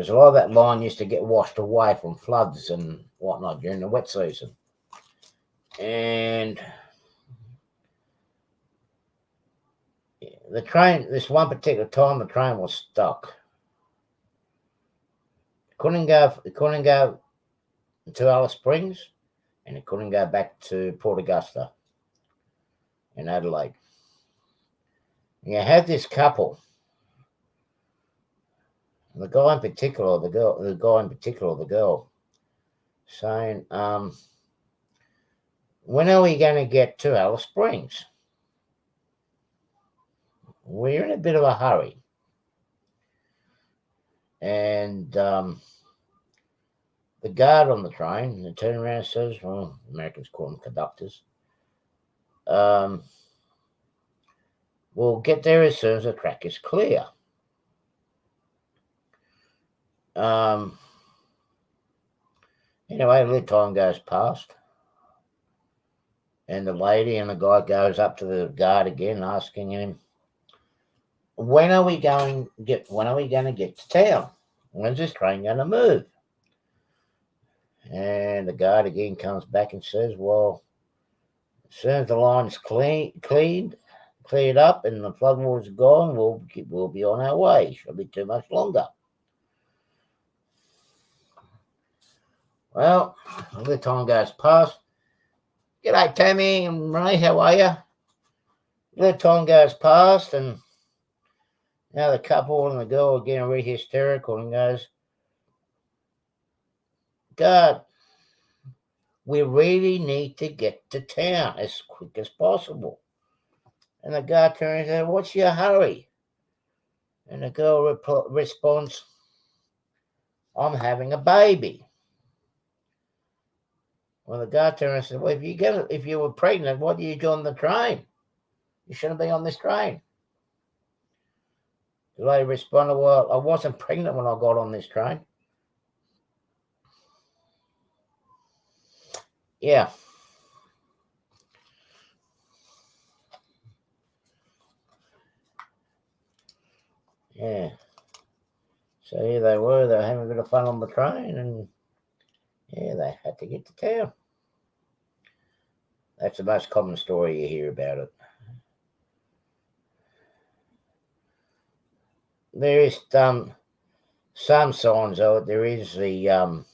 a lot of that line used to get washed away from floods and whatnot during the wet season. And the train, this one particular time, the train was stuck. It couldn't go to Alice Springs, and it couldn't go back to Port Augusta in Adelaide. And you had this couple The guy in particular, the girl, saying, when are we going to get to Alice Springs? We're in a bit of a hurry. And the guard on the train turned around and says, well, Americans call them conductors, we'll get there as soon as the track is clear. Anyway, a little time goes past, and the lady and the guy goes up to the guard again, asking him, when are we going to get to town? When's this train going to move? And the guard again comes back and says, well, as soon as the line's cleared up and the floodwaters are gone, we'll be on our way. Shouldn't be too much longer. Well, a little time goes past. G'day, Tammy and Ray, how are you? A little time goes past, and now the couple and the girl are getting really hysterical and goes, God, we really need to get to town as quick as possible. And the guy turns and says, what's your hurry? And the girl responds, I'm having a baby. Well, the guy turned and said, well, if you were pregnant, why do you join the train? You shouldn't be on this train. The lady responded, well, I wasn't pregnant when I got on this train. Yeah. Yeah. So here they were having a bit of fun on the train, and yeah, they had to get to town. That's the most common story you hear about it. There is some signs of it. There is the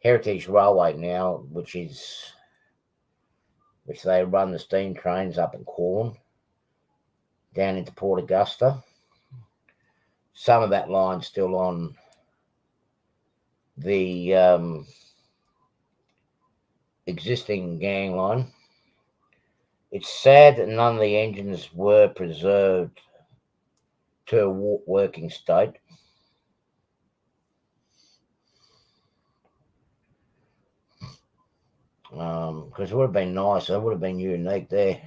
Heritage Railway now, which they run the steam trains up in Quorn, down into Port Augusta. Some of that line's still on the existing gang line. It's sad that none of the engines were preserved to a working state. Because it would have been nice. It would have been unique there.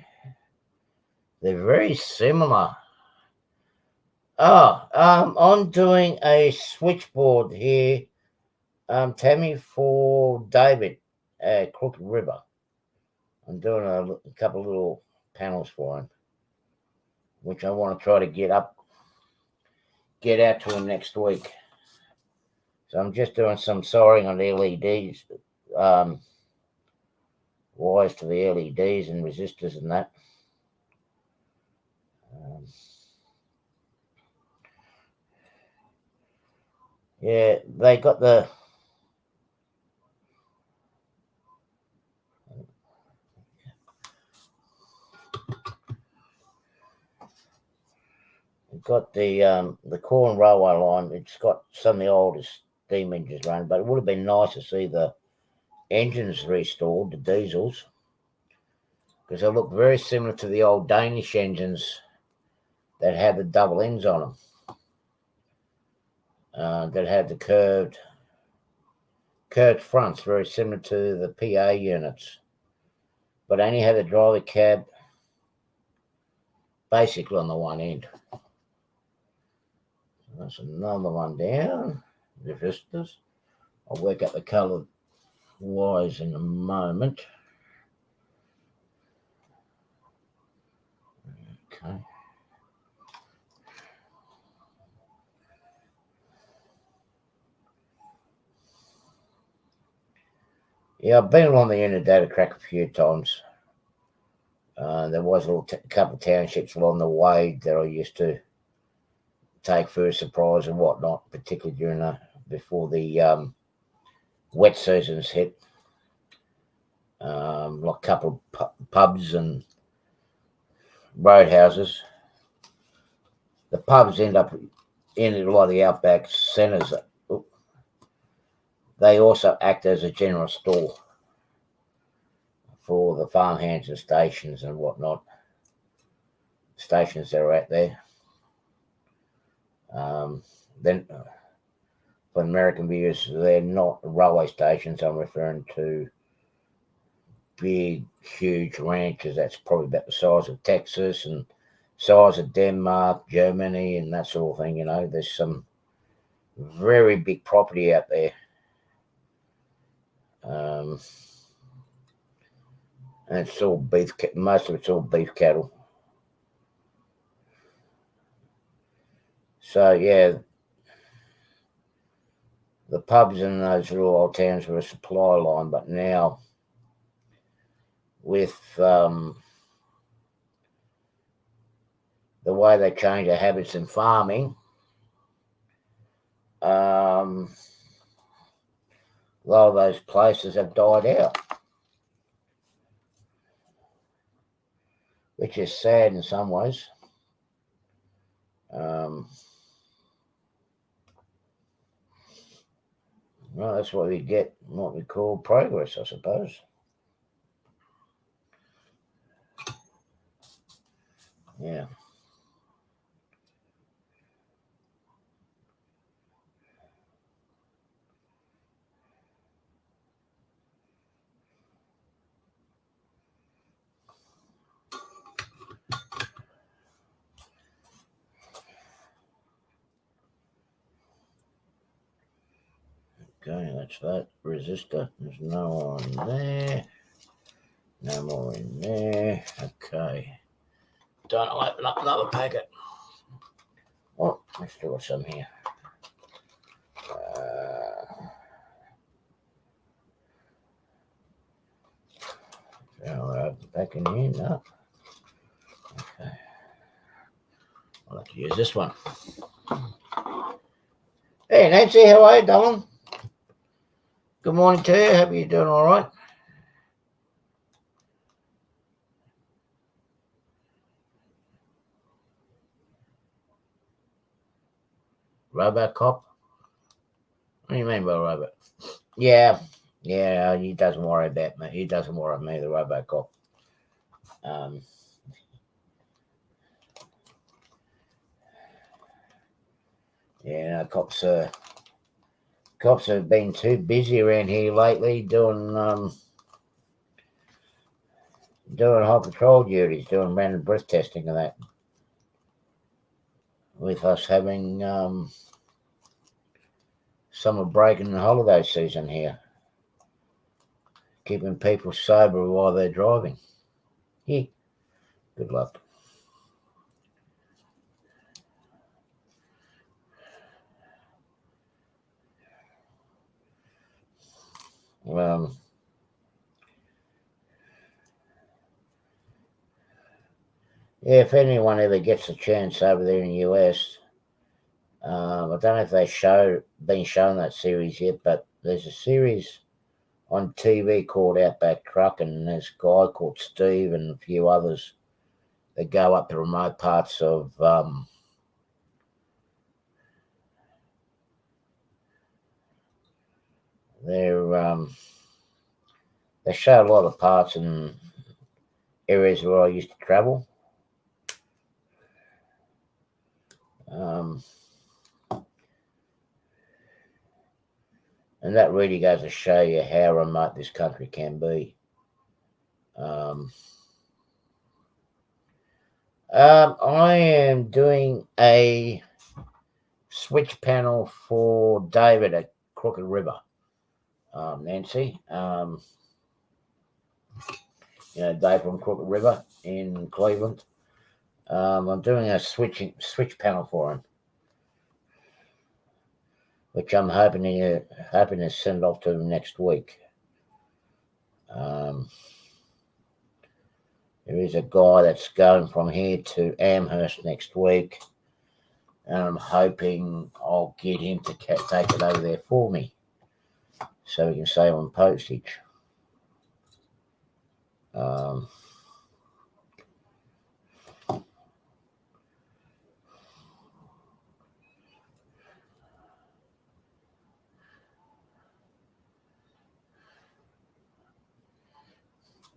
They're very similar. I'm doing a switchboard here, Tammy, for David at Crooked River. I'm doing a couple of little panels for him, which I want to try to get out to him next week. So I'm just doing some soldering on the LEDs, wires to the LEDs and resistors and that. Yeah, they got the Quorn railway line. It's got some of the oldest steam engines running, but it would have been nice to see the engines restored, the diesels, because they look very similar to the old Danish engines that had the double ends on them, that had the curved fronts, very similar to the PA units, but only had the driver cab basically on the one end. That's another one down, the vistas. I'll work out the coloured wires in a moment. Okay. Yeah, I've been along the Unadilla track a few times. There was a couple of townships along the way that I used to take for a surprise and whatnot, particularly before the wet seasons hit. Like a couple of pubs and roadhouses. The pubs end up in a lot of the outback centres, they also act as a general store for the farmhands and stations and whatnot. Stations that are out there. Then for American viewers, they're not railway stations. I'm referring to big, huge ranches that's probably about the size of Texas and size of Denmark, Germany, and that sort of thing. You know, there's some very big property out there. And it's all beef. Most of it's all beef cattle. So yeah, the pubs in those little old towns were a supply line, but now with the way they change their habits in farming, a lot of those places have died out, which is sad in some ways. Well, that's what we get, what we call progress, I suppose. Yeah. Okay, that's that resistor. There's no one there. No more in there. Okay. Don't open up another packet. Oh, let's do some here. Back in here, no. Okay. I'll have to use this one. Hey, Nancy, how are you, darling? Good morning to you. Hope you're doing all right. Robocop? What do you mean by Robot? Yeah, he doesn't worry about me. He doesn't worry about me, the Robocop. Yeah, no, cops have been too busy around here lately doing high patrol duties, doing random breath testing and that. With us having summer break and holiday season here, keeping people sober while they're driving. Yeah, good luck. Yeah, if anyone ever gets a chance over there in the US, I don't know if they've been shown that series yet, but there's a series on TV called Outback Truck, and there's a guy called Steve and a few others that go up to remote parts of they show a lot of parts in areas where I used to travel. And that really goes to show you how remote this country can be. I am doing a switch panel for David at Crooked River, Nancy. Dave from Crooked River in Cleveland. I'm doing a switch panel for him, which I'm hoping to send off to him next week. There is a guy that's going from here to Amherst next week, and I'm hoping I'll get him to take it over there for me, so we can save on postage.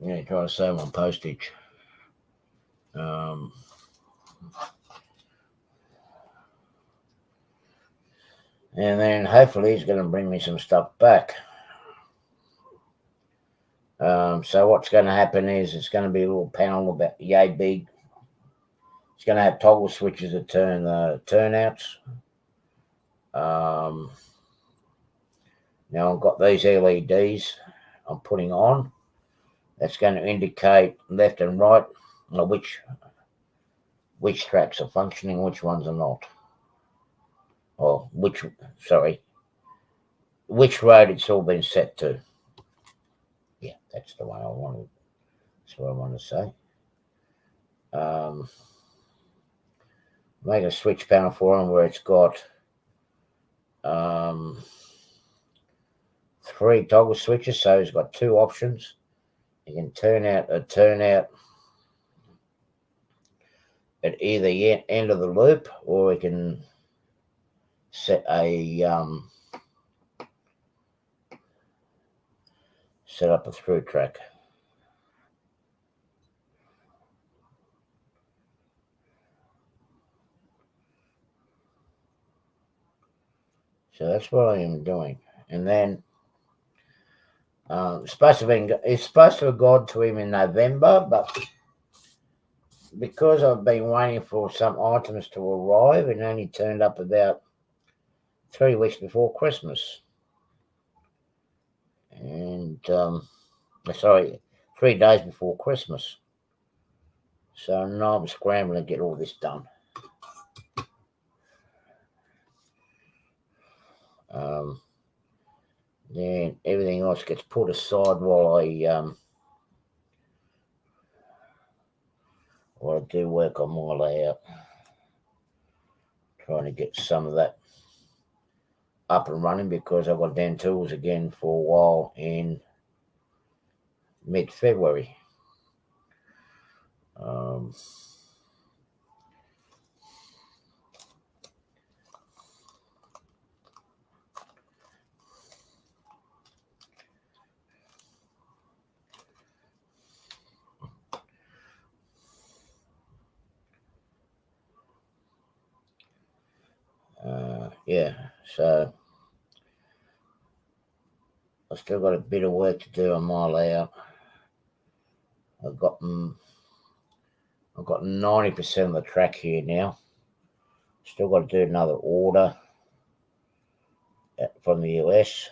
Yeah, try to save on postage. And then hopefully he's going to bring me some stuff back. So what's going to happen is it's going to be a little panel about yay big. It's going to have toggle switches that turn the turnouts. Now I've got these LEDs I'm putting on. That's going to indicate left and right, which tracks are functioning, which ones are not. Or which road it's all been set to. Yeah, that's the one I wanted. That's what I want to say. Make a switch panel for them where it's got 3 toggle switches, so it's got 2 options. You can turn out at either end of the loop, or we can set up a through track. So that's what I am doing. And then it's supposed to have gone to him in November, but because I've been waiting for some items to arrive, it only turned up about 3 weeks before Christmas. And 3 days before Christmas. So now I'm scrambling to get all this done. Then everything else gets put aside while I do work on my layout. Trying to get some of that up and running because I've got Dan tools again for a while in mid-February. Yeah, so I've still got a bit of work to do on my layout. I've got 90% of the track here now. Still got to do another order from the US.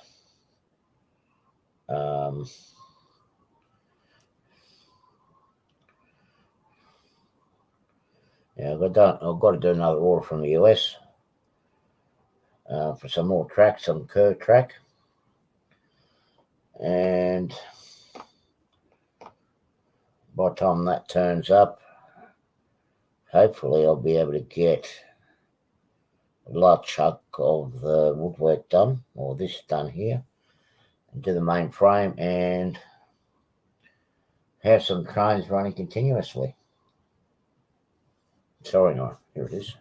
Yeah, I've got to do another order from the US for some more track, some curved track. And by the time that turns up, hopefully I'll be able to get a large chunk of the woodwork done, or this done here, and do the main frame and have some trains running continuously. Sorry, no, here it is.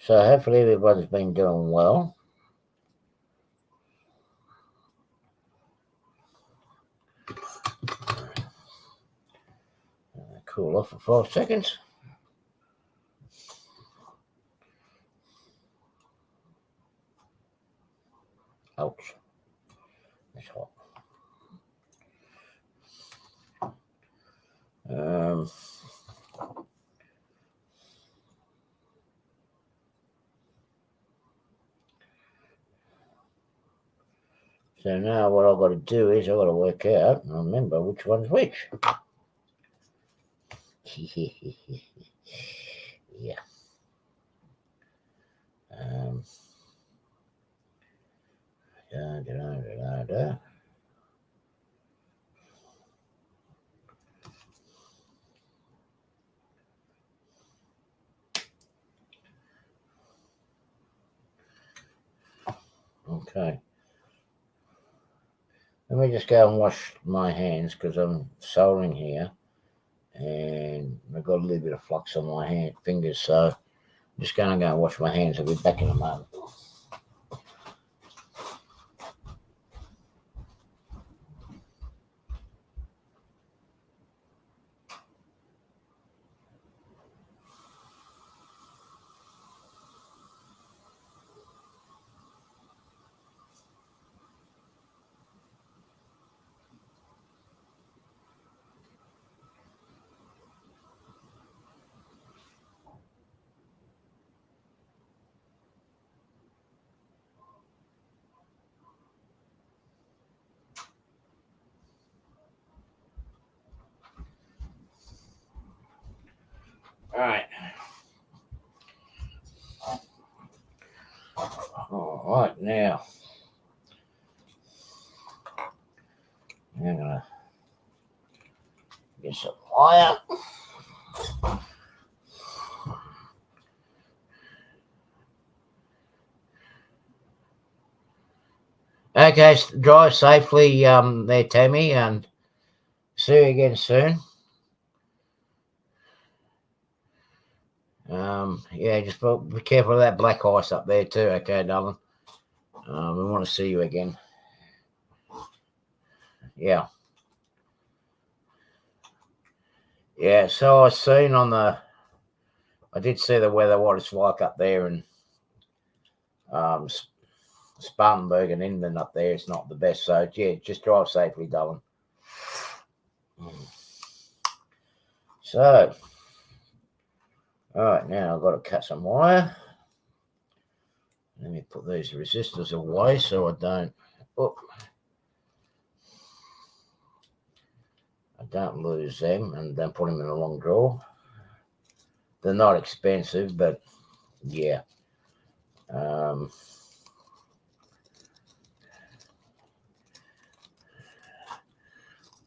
So hopefully everybody's been doing well. Cool off for 5 seconds. Ouch. That's hot. So now what I've got to do is I've got to work out and remember which one's which. Yeah. Okay. Let me just go and wash my hands because I'm soldering here. and I've got a little bit of flux on my fingers, so I'm just going to go and wash my hands. I'll be back in a moment. All right, now I'm gonna get some wire. Okay, drive safely there, Tammy, and see you again soon. Yeah, just be careful of that black ice up there too, okay, darling? We want to see you again. Yeah. Yeah, so I did see the weather, what it's like up there, and Spartanburg and Inman up there. It's not the best, so yeah, just drive safely, darling. So, all right, now I've got to cut some wire. Let me put these resistors away so I don't lose them, and then put them in a long drawer. They're not expensive, but yeah. I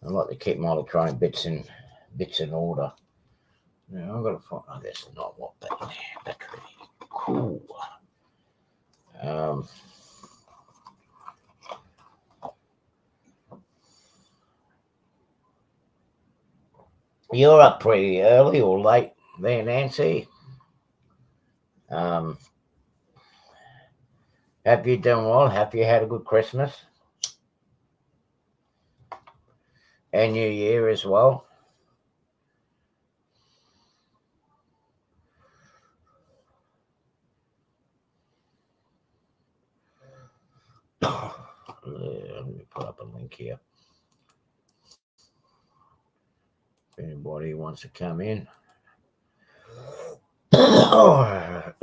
like to keep my electronic bits in order. Now I've got to find. Oh, that's not what battery. Cool. You're up pretty early or late there, Nancy. Have you done well? Have you had a good Christmas and New Year as well? Let me put up a link here. If anybody wants to come in. Oh, I've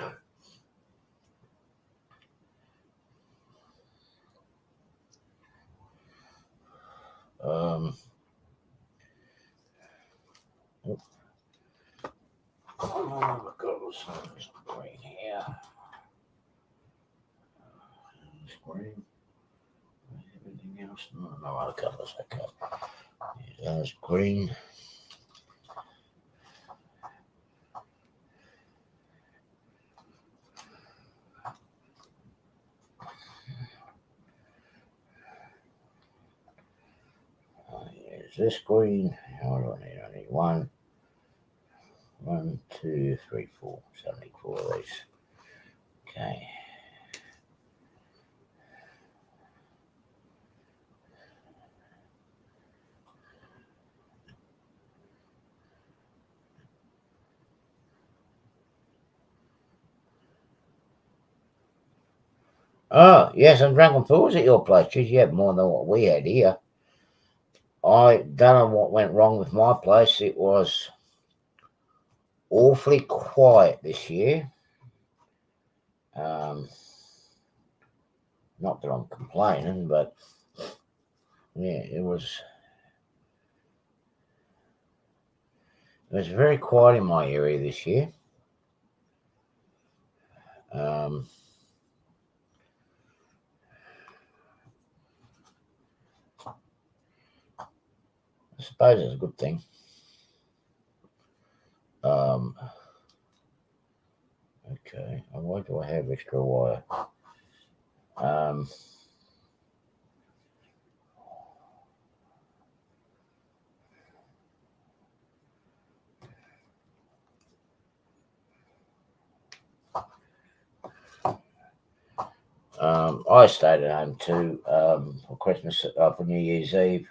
got some green here. Green. Everything else? No other colours. Okay. There's green. Is this green? What do I need? I need one, 2, 3, 4. So I need 4 of these. Okay. Oh, yes, I'm drinking fools at your place. Geez, you have more than what we had here. I don't know what went wrong with my place. It was awfully quiet this year. Not that I'm complaining, but yeah, it was very quiet in my area this year. I suppose it's a good thing. Okay, why do I have extra wire? I stayed at home too for Christmas, for New Year's Eve.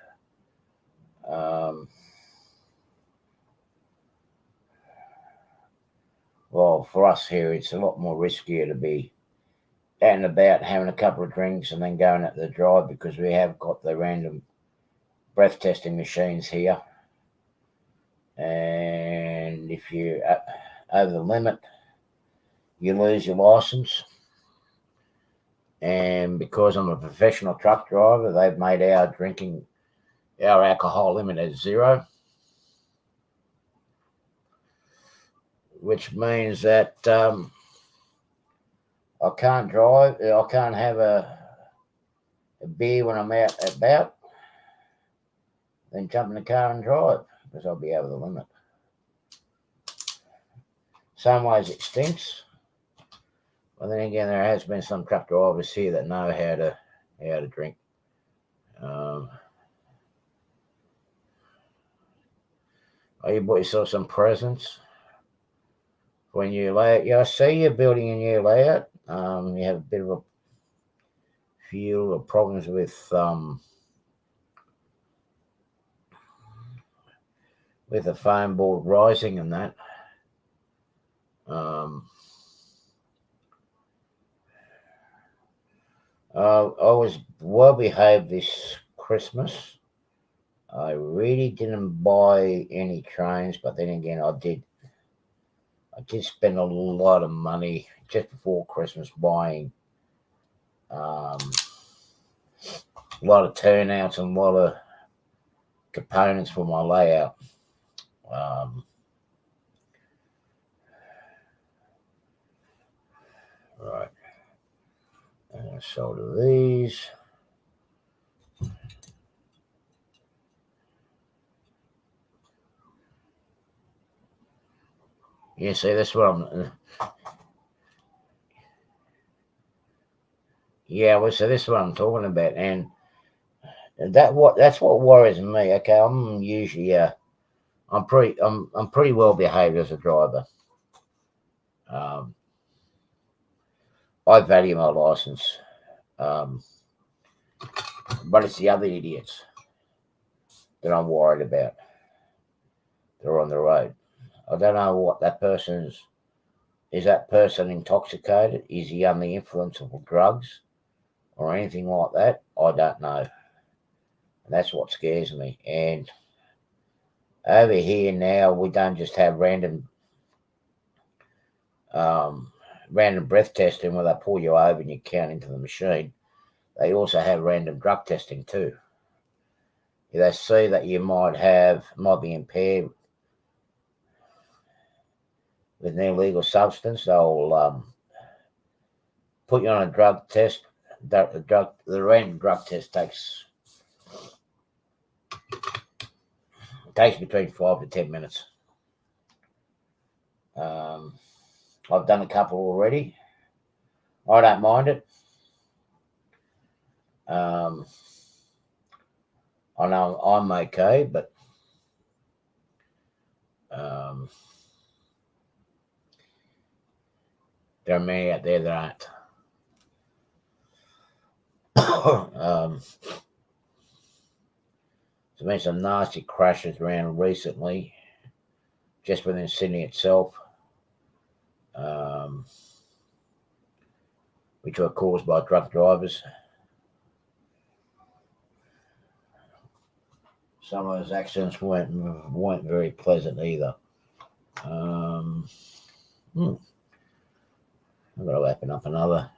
Well, for us here, it's a lot more riskier to be out and about having a couple of drinks and then going at the drive because we have got the random breath testing machines here. And if you're over the limit, you lose your license. And because I'm a professional truck driver, they've made our alcohol limit at 0, which means that I can't drive. I can't have a beer when I'm out and about, then jump in the car and drive because I'll be over the limit. Some ways it stinks, but then again, there has been some truck drivers here that know how to drink. You bought yourself some presents when you lay out. Yeah, I see you're building a new layout. You have a bit of a few problems with the foam board rising and that. I was well behaved this Christmas. I really didn't buy any trains, but then again, I did spend a lot of money just before Christmas buying a lot of turnouts and a lot of components for my layout. Right. I'm going to solder these. Yeah, see, that's what I'm. Yeah, well, so this is what I'm talking about, and that's what worries me. Okay, I'm usually I'm pretty well behaved as a driver. I value my license, but it's the other idiots that I'm worried about. They're on the road. I don't know what that person's. Is that person intoxicated? Is he under the influence of drugs or anything like that? I don't know. And that's what scares me. And over here now, we don't just have random breath testing where they pull you over and you count into the machine. They also have random drug testing too. If they see that you might be impaired with an illegal substance, they'll put you on a drug test. The random drug test takes between 5 to 10 minutes. I've done a couple already. I don't mind it. I know I'm okay, but there are many out there that aren't. There's been some nasty crashes around recently, just within Sydney itself, which were caused by drunk drivers. Some of those accidents weren't very pleasant either. I've got to open up another.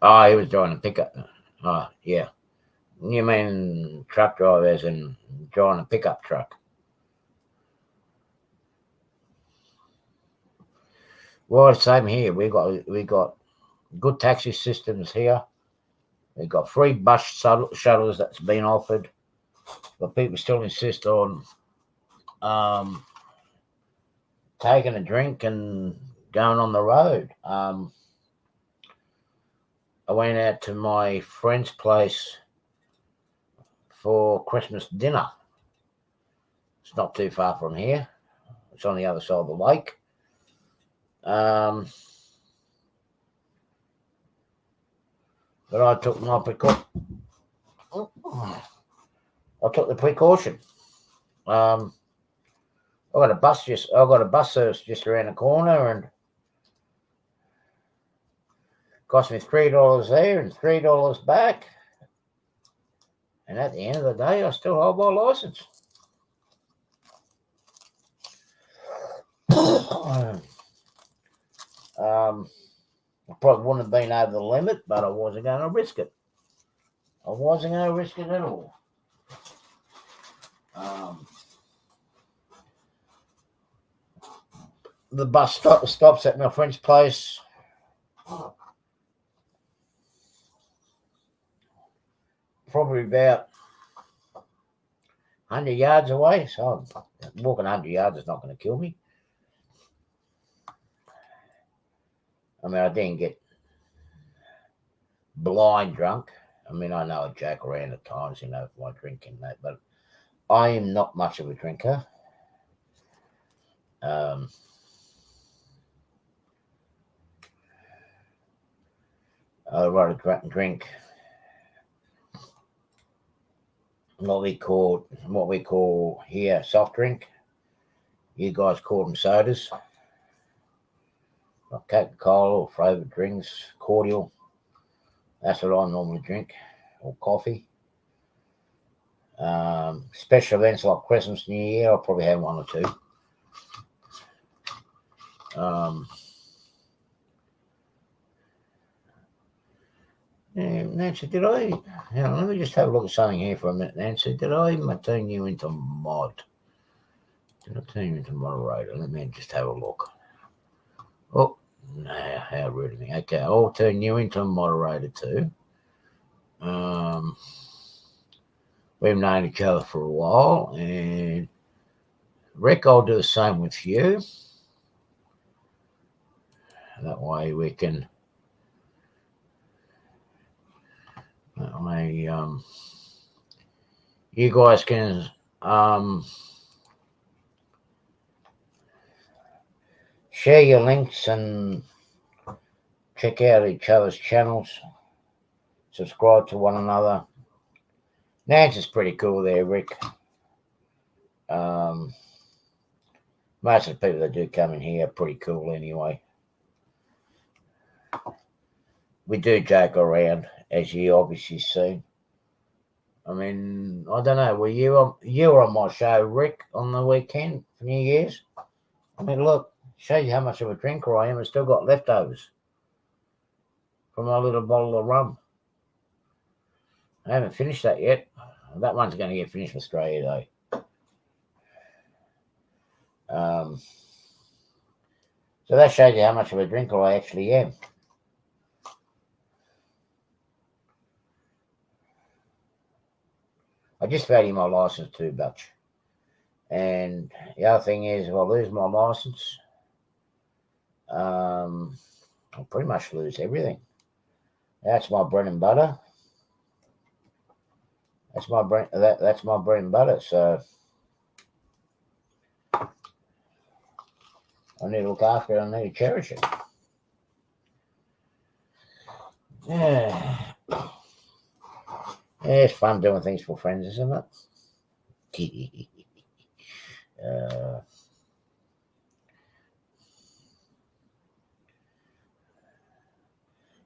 Oh, he was driving a pickup. Oh, yeah. You mean truck drivers and driving a pickup truck? Well, same here. We got good taxi systems here. We got free bus shuttles that's been offered, but people still insist on taking a drink and going on the road. I went out to my friend's place for Christmas dinner. It's not too far from here. It's on the other side of the lake. But I took my precaution. I got a bus service just around the corner, and cost me $3 there and $3 back. And at the end of the day, I still hold my license. I probably wouldn't have been over the limit, but I wasn't going to risk it. I wasn't going to risk it at all. The bus stops at my friend's place. Probably about 100 yards away. So walking 100 yards is not going to kill me. I mean, I didn't get blind drunk. I mean, I know I jack around at times, for my drinking that, but I am not much of a drinker. I'd rather drink what we call here soft drink. You guys call them sodas, like Coca-Cola or flavoured drinks, cordial. That's what I normally drink, or coffee. Special events like Christmas, New Year, I'll probably have one or two. Nancy, let me just have a look at something here for a minute, Nancy. Did I turn you into mod? Did I turn you into moderator? Let me just have a look. Oh, no, how rude of me. Okay, I'll turn you into a moderator too. We've known each other for a while, and Rick, I'll do the same with you. That way we can. That way, you guys can share your links and check out each other's channels. Subscribe to one another. Nance is pretty cool there, Rick. Most of the people that do come in here are pretty cool anyway. We do joke around, as you obviously seen. I mean, I don't know, were you on my show, Rick, on the weekend for New Year's? I mean, look, shows you how much of a drinker I am. I still got leftovers from my little bottle of rum. I haven't finished that yet. That one's going to get finished in Australia, though. So that shows you how much of a drinker I actually am. I just value my license too much. And the other thing is, if I lose my license, I'll pretty much lose everything. That's my bread and butter. That's my bread and butter. So I need to look after it. I need to cherish it. Yeah. It's fun doing things for friends, isn't it?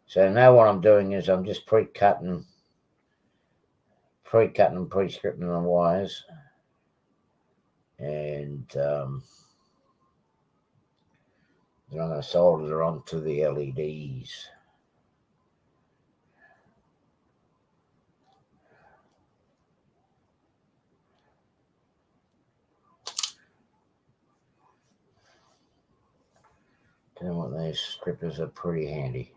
So now what I'm doing is I'm just pre-cutting and pre-stripping the wires, and then I'm going to solder it onto the LEDs. Tell you what, these strippers are pretty handy.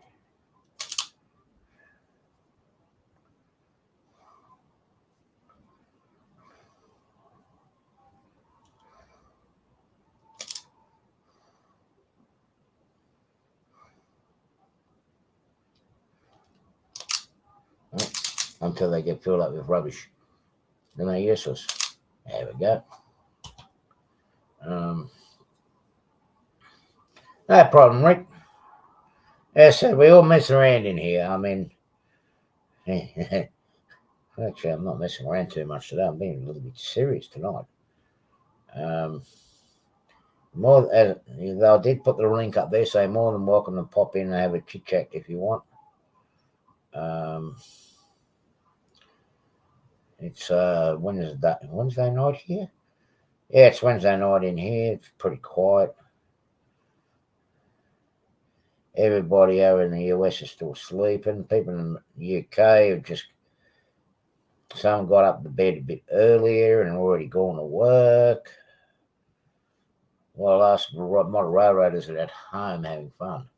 until they get filled up with rubbish. Then they're useless. There we go. No problem, Rick. As I said, we all mess around in here. I mean, actually, I'm not messing around too much today. I'm being a little bit serious tonight. I did put the link up there, so more than welcome to pop in and have a chit chat if you want. It's Wednesday night here. Yeah, it's Wednesday night in here. It's pretty quiet. Everybody over in the US is still sleeping. People in the UK have just, some got up to bed a bit earlier and already gone to work. While us model railroaders are at home having fun.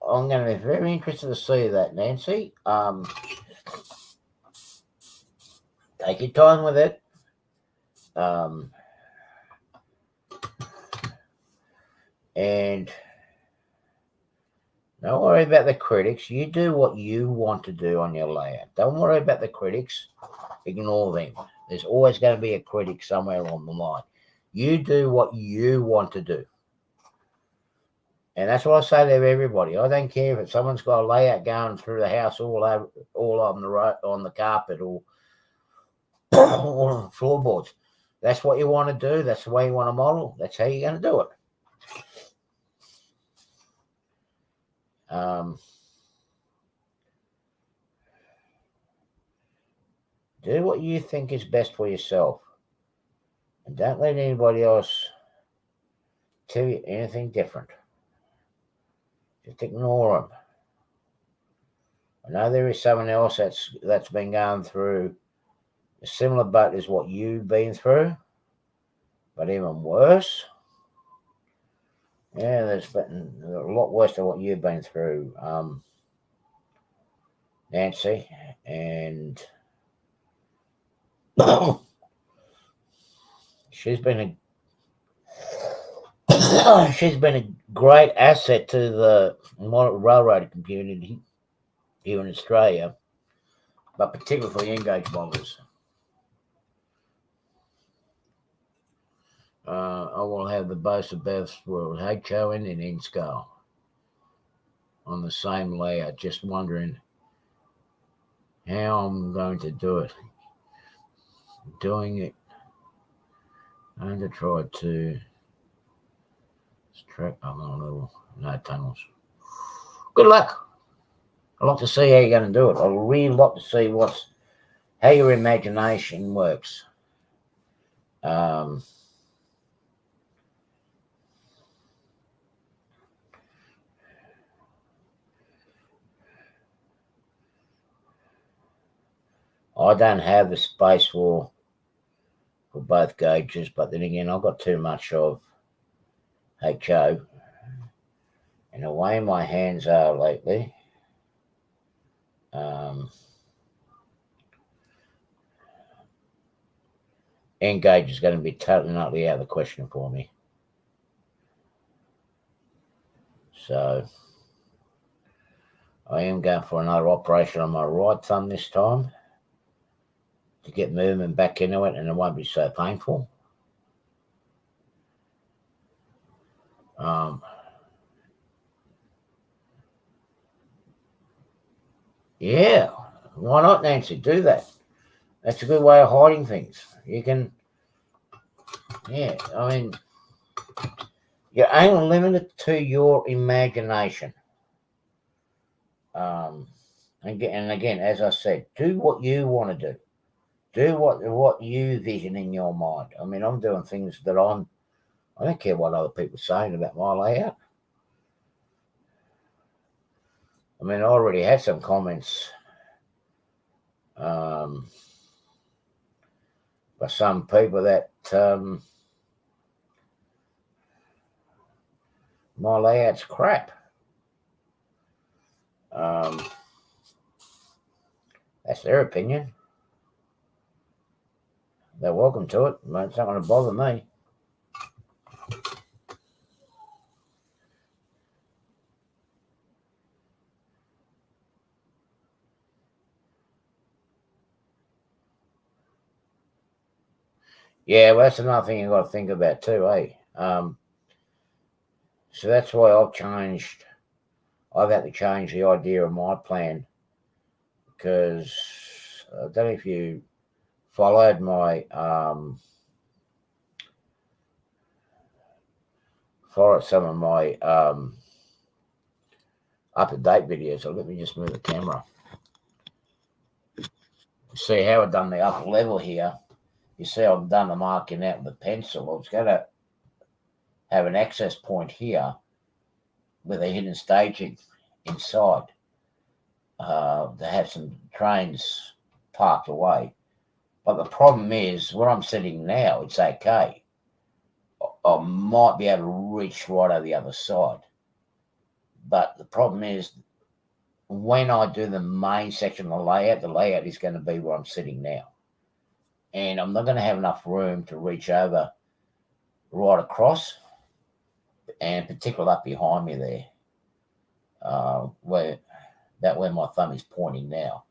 I'm going to be very interested to see that, Nancy. Take your time with it. And don't worry about the critics. You do what you want to do on your layout. Don't worry about the critics. Ignore them. There's always going to be a critic somewhere along the line. You do what you want to do. And that's what I say to everybody. I don't care if someone's got a layout going through the house all on the carpet or on the floorboards. That's what you want to do. That's the way you want to model. That's how you're going to do it. Do what you think is best for yourself. And don't let anybody else tell you anything different. Just ignore them. I know there is someone else that's been going through a similar boat as what you've been through, but even worse. Yeah, there's been a lot worse than what you've been through, Nancy, and she's been a great asset to the railroad community here in Australia, but particularly for the Engage modelers. I will have the both of both for HO and N-scale on the same layout. Just wondering how I'm going to do it. Doing it. I'm going to try to strap up on a little no tunnels. Good luck. I'd like to see how you're going to do it. I'd really like to see how your imagination works. I don't have the space for both gauges, but then again, I've got too much of HO. And the way my hands are lately, Engage is going to be totally and utterly out of the question for me. So I am going for another operation on my right thumb this time to get movement back into it, and it won't be so painful. Yeah, why not, Nancy? Do that. That's a good way of hiding things. You can, yeah, I mean, you're only limited to your imagination. And again, as I said, do what you want to do. Do what you vision in your mind. I mean, I'm doing things that I don't care what other people are saying about my layout. I mean, I already had some comments by some people that my layout's crap. That's their opinion. They're welcome to it, but it's not going to bother me. Yeah, well, that's another thing you've got to think about too, eh? So that's why I've had to change the idea of my plan, because I don't know if you followed my some of my up-to-date videos. So let me just move the camera. See how I've done the upper level here. You see I've done the marking out with a pencil. I was going to have an access point here with a hidden staging inside to have some trains parked away. But the problem is, where I'm sitting now, it's okay. I might be able to reach right over the other side. But the problem is, when I do the main section of the layout is going to be where I'm sitting now. And I'm not going to have enough room to reach over right across, and particularly up behind me there, where my thumb is pointing now.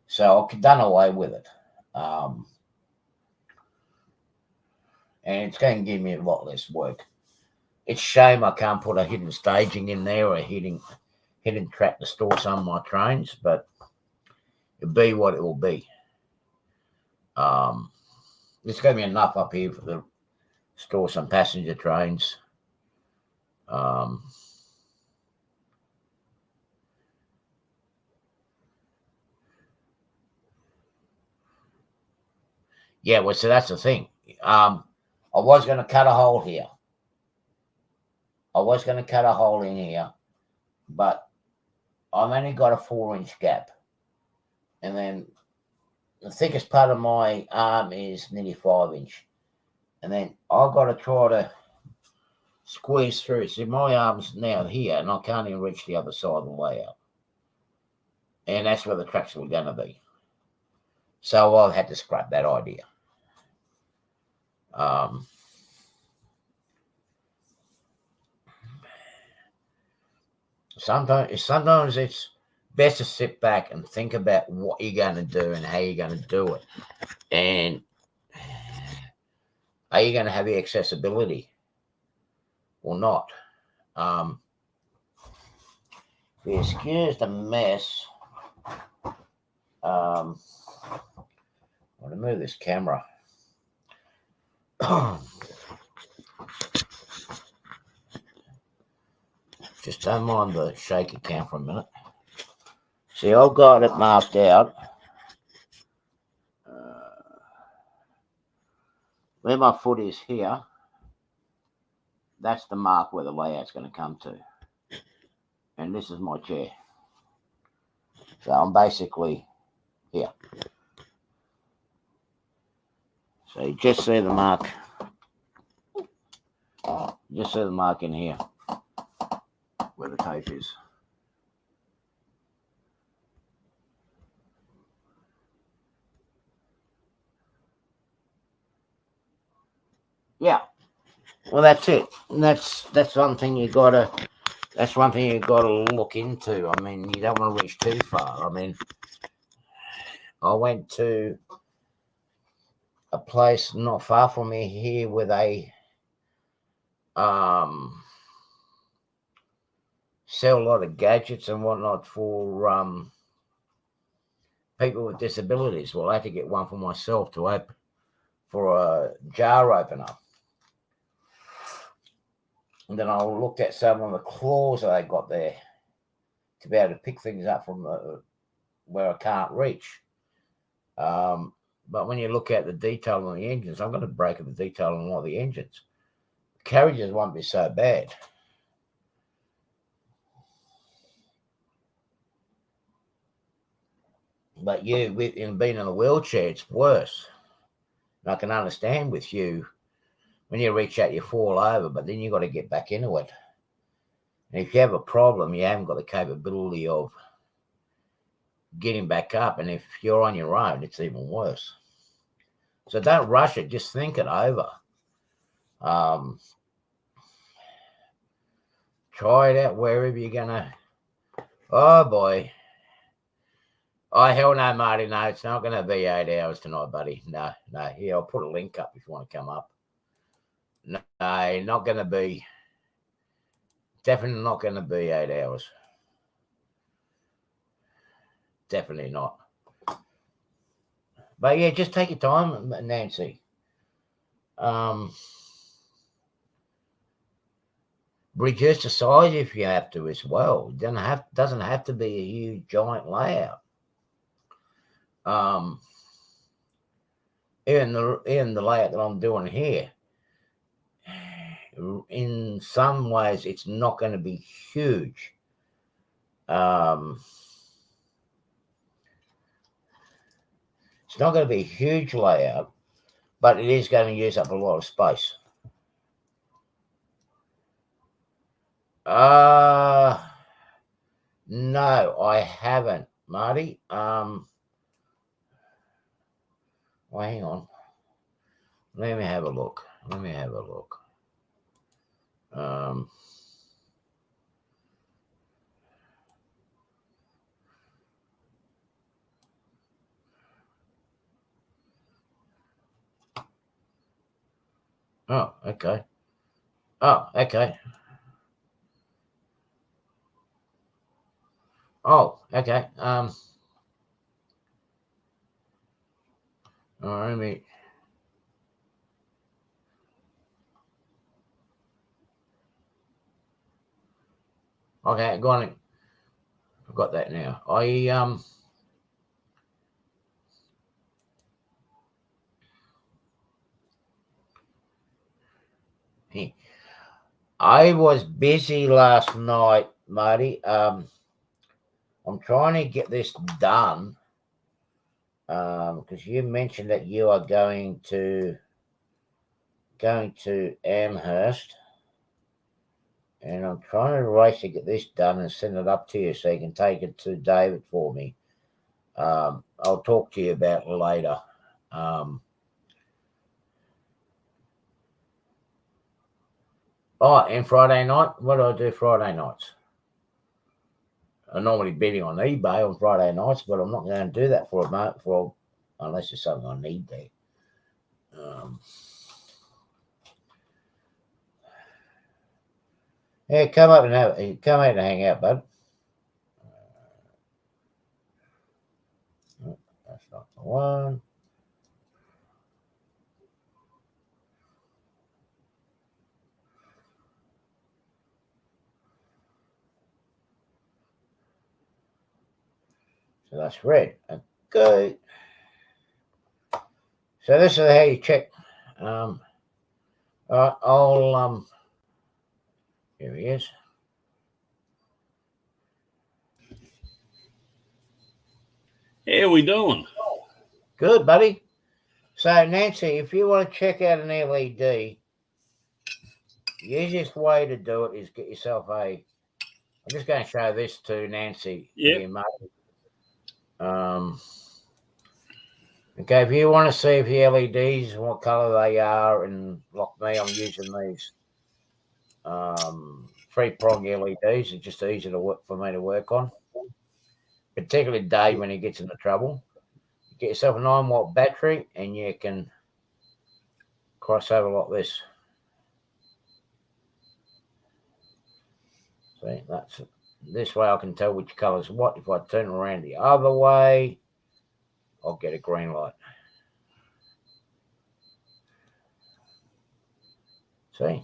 So I've done away with it. And it's going to give me a lot less work. It's a shame I can't put a hidden staging in there or a hidden track to store some of my trains, but it'll be what it will be. There's going to be enough up here for the store some passenger trains. Yeah, well, so that's the thing. I was going to cut a hole here. I was going to cut a hole in here, but I've only got a 4-inch gap. And then the thickest part of my arm is nearly 5-inch. And then I've got to try to squeeze through. See, my arm's now here, and I can't even reach the other side of the layout. And that's where the tracks were going to be. So I've had to scrap that idea. Sometimes it's best to sit back and think about what you're going to do and how you're going to do it. And are you going to have the accessibility or not? If you excuse the mess, I want to move this camera. Just don't mind the shaky cam for a minute. See, I've got it marked out. Where my foot is here, that's the mark where the layout's going to come to. And this is my chair. So I'm basically here. So you just see the mark. Just see the mark in here where the tape is. Yeah. Well, that's it. And that's one thing you gotta look into. I mean, you don't want to reach too far. I mean, I went to a place not far from me here where they sell a lot of gadgets and whatnot for people with disabilities. Well, I had to get one for myself to open for a jar opener. And then I looked at some of the claws that they got there to be able to pick things up from where I can't reach. But when you look at the detail on the engines, I'm going to break up the detail on all the engines. Carriages won't be so bad. But you, in being in a wheelchair, it's worse. And I can understand with you, when you reach out, you fall over, but then you got to get back into it. And if you have a problem, you haven't got the capability of getting back up. And if you're on your own, it's even worse. So don't rush it. Just think it over. Try it out wherever you're going to. Oh, boy. Oh, hell no, Marty. No, it's not going to be 8 hours tonight, buddy. No. Here, I'll put a link up if you want to come up. No, not going to be. Definitely not going to be 8 hours. Definitely not. But yeah, just take your time, Nancy. Reduce the size if you have to as well. It doesn't have to be a huge giant layout. Even the layout that I'm doing here, in some ways, it's not going to be huge. It's not going to be a huge layout, but it is going to use up a lot of space. No, I haven't, Marty. Well, hang on. Let me have a look. Oh, okay. Oh, okay. Oh, okay. All right, let me. Okay, go on. I've got that now. I was busy last night, Marty. I'm trying to get this done. Because you mentioned that you are going to Amherst, and I'm trying to race to get this done and send it up to you so you can take it to David for me. I'll talk to you about it later. And Friday night, what do I do Friday nights? I'm normally bidding on eBay on Friday nights, but I'm not going to do that for a month unless it's something I need there. Yeah, come out and hang out, bud. That's not the one. So that's red. Okay. So this is how you check. I'll here he is. Hey, how we doing? Good, buddy. So Nancy, if you want to check out an LED, the easiest way to do it is get yourself I'm just going to show this to Nancy. Yep. Here, mate. Okay, if you want to see if the LEDs and what color they are, and like me, I'm using these 3-prong LEDs. It's just easy to work for me to work on, particularly Dave when he gets into trouble. You get yourself a 9-watt battery, and you can cross over like this. See, that's this way I can tell which colour's what. If I turn around the other way, I'll get a green light. See?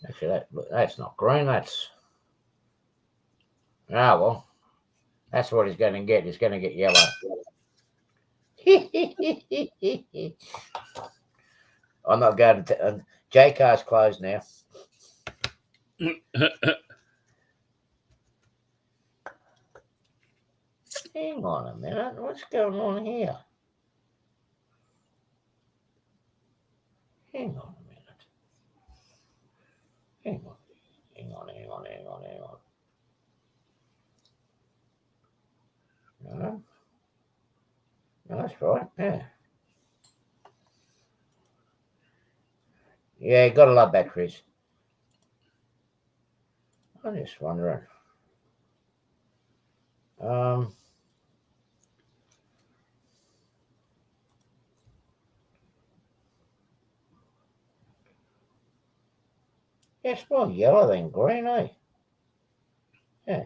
Actually, that's not green. That's well, that's what he's going to get. He's going to get yellow. I'm not going to. J car's closed now. Hang on a minute. What's going on here? Hang on a minute. Hang on. That's right. Yeah. Yeah, you gotta love batteries. I'm just wondering. Yeah, it's more yellow than green, eh? Yeah.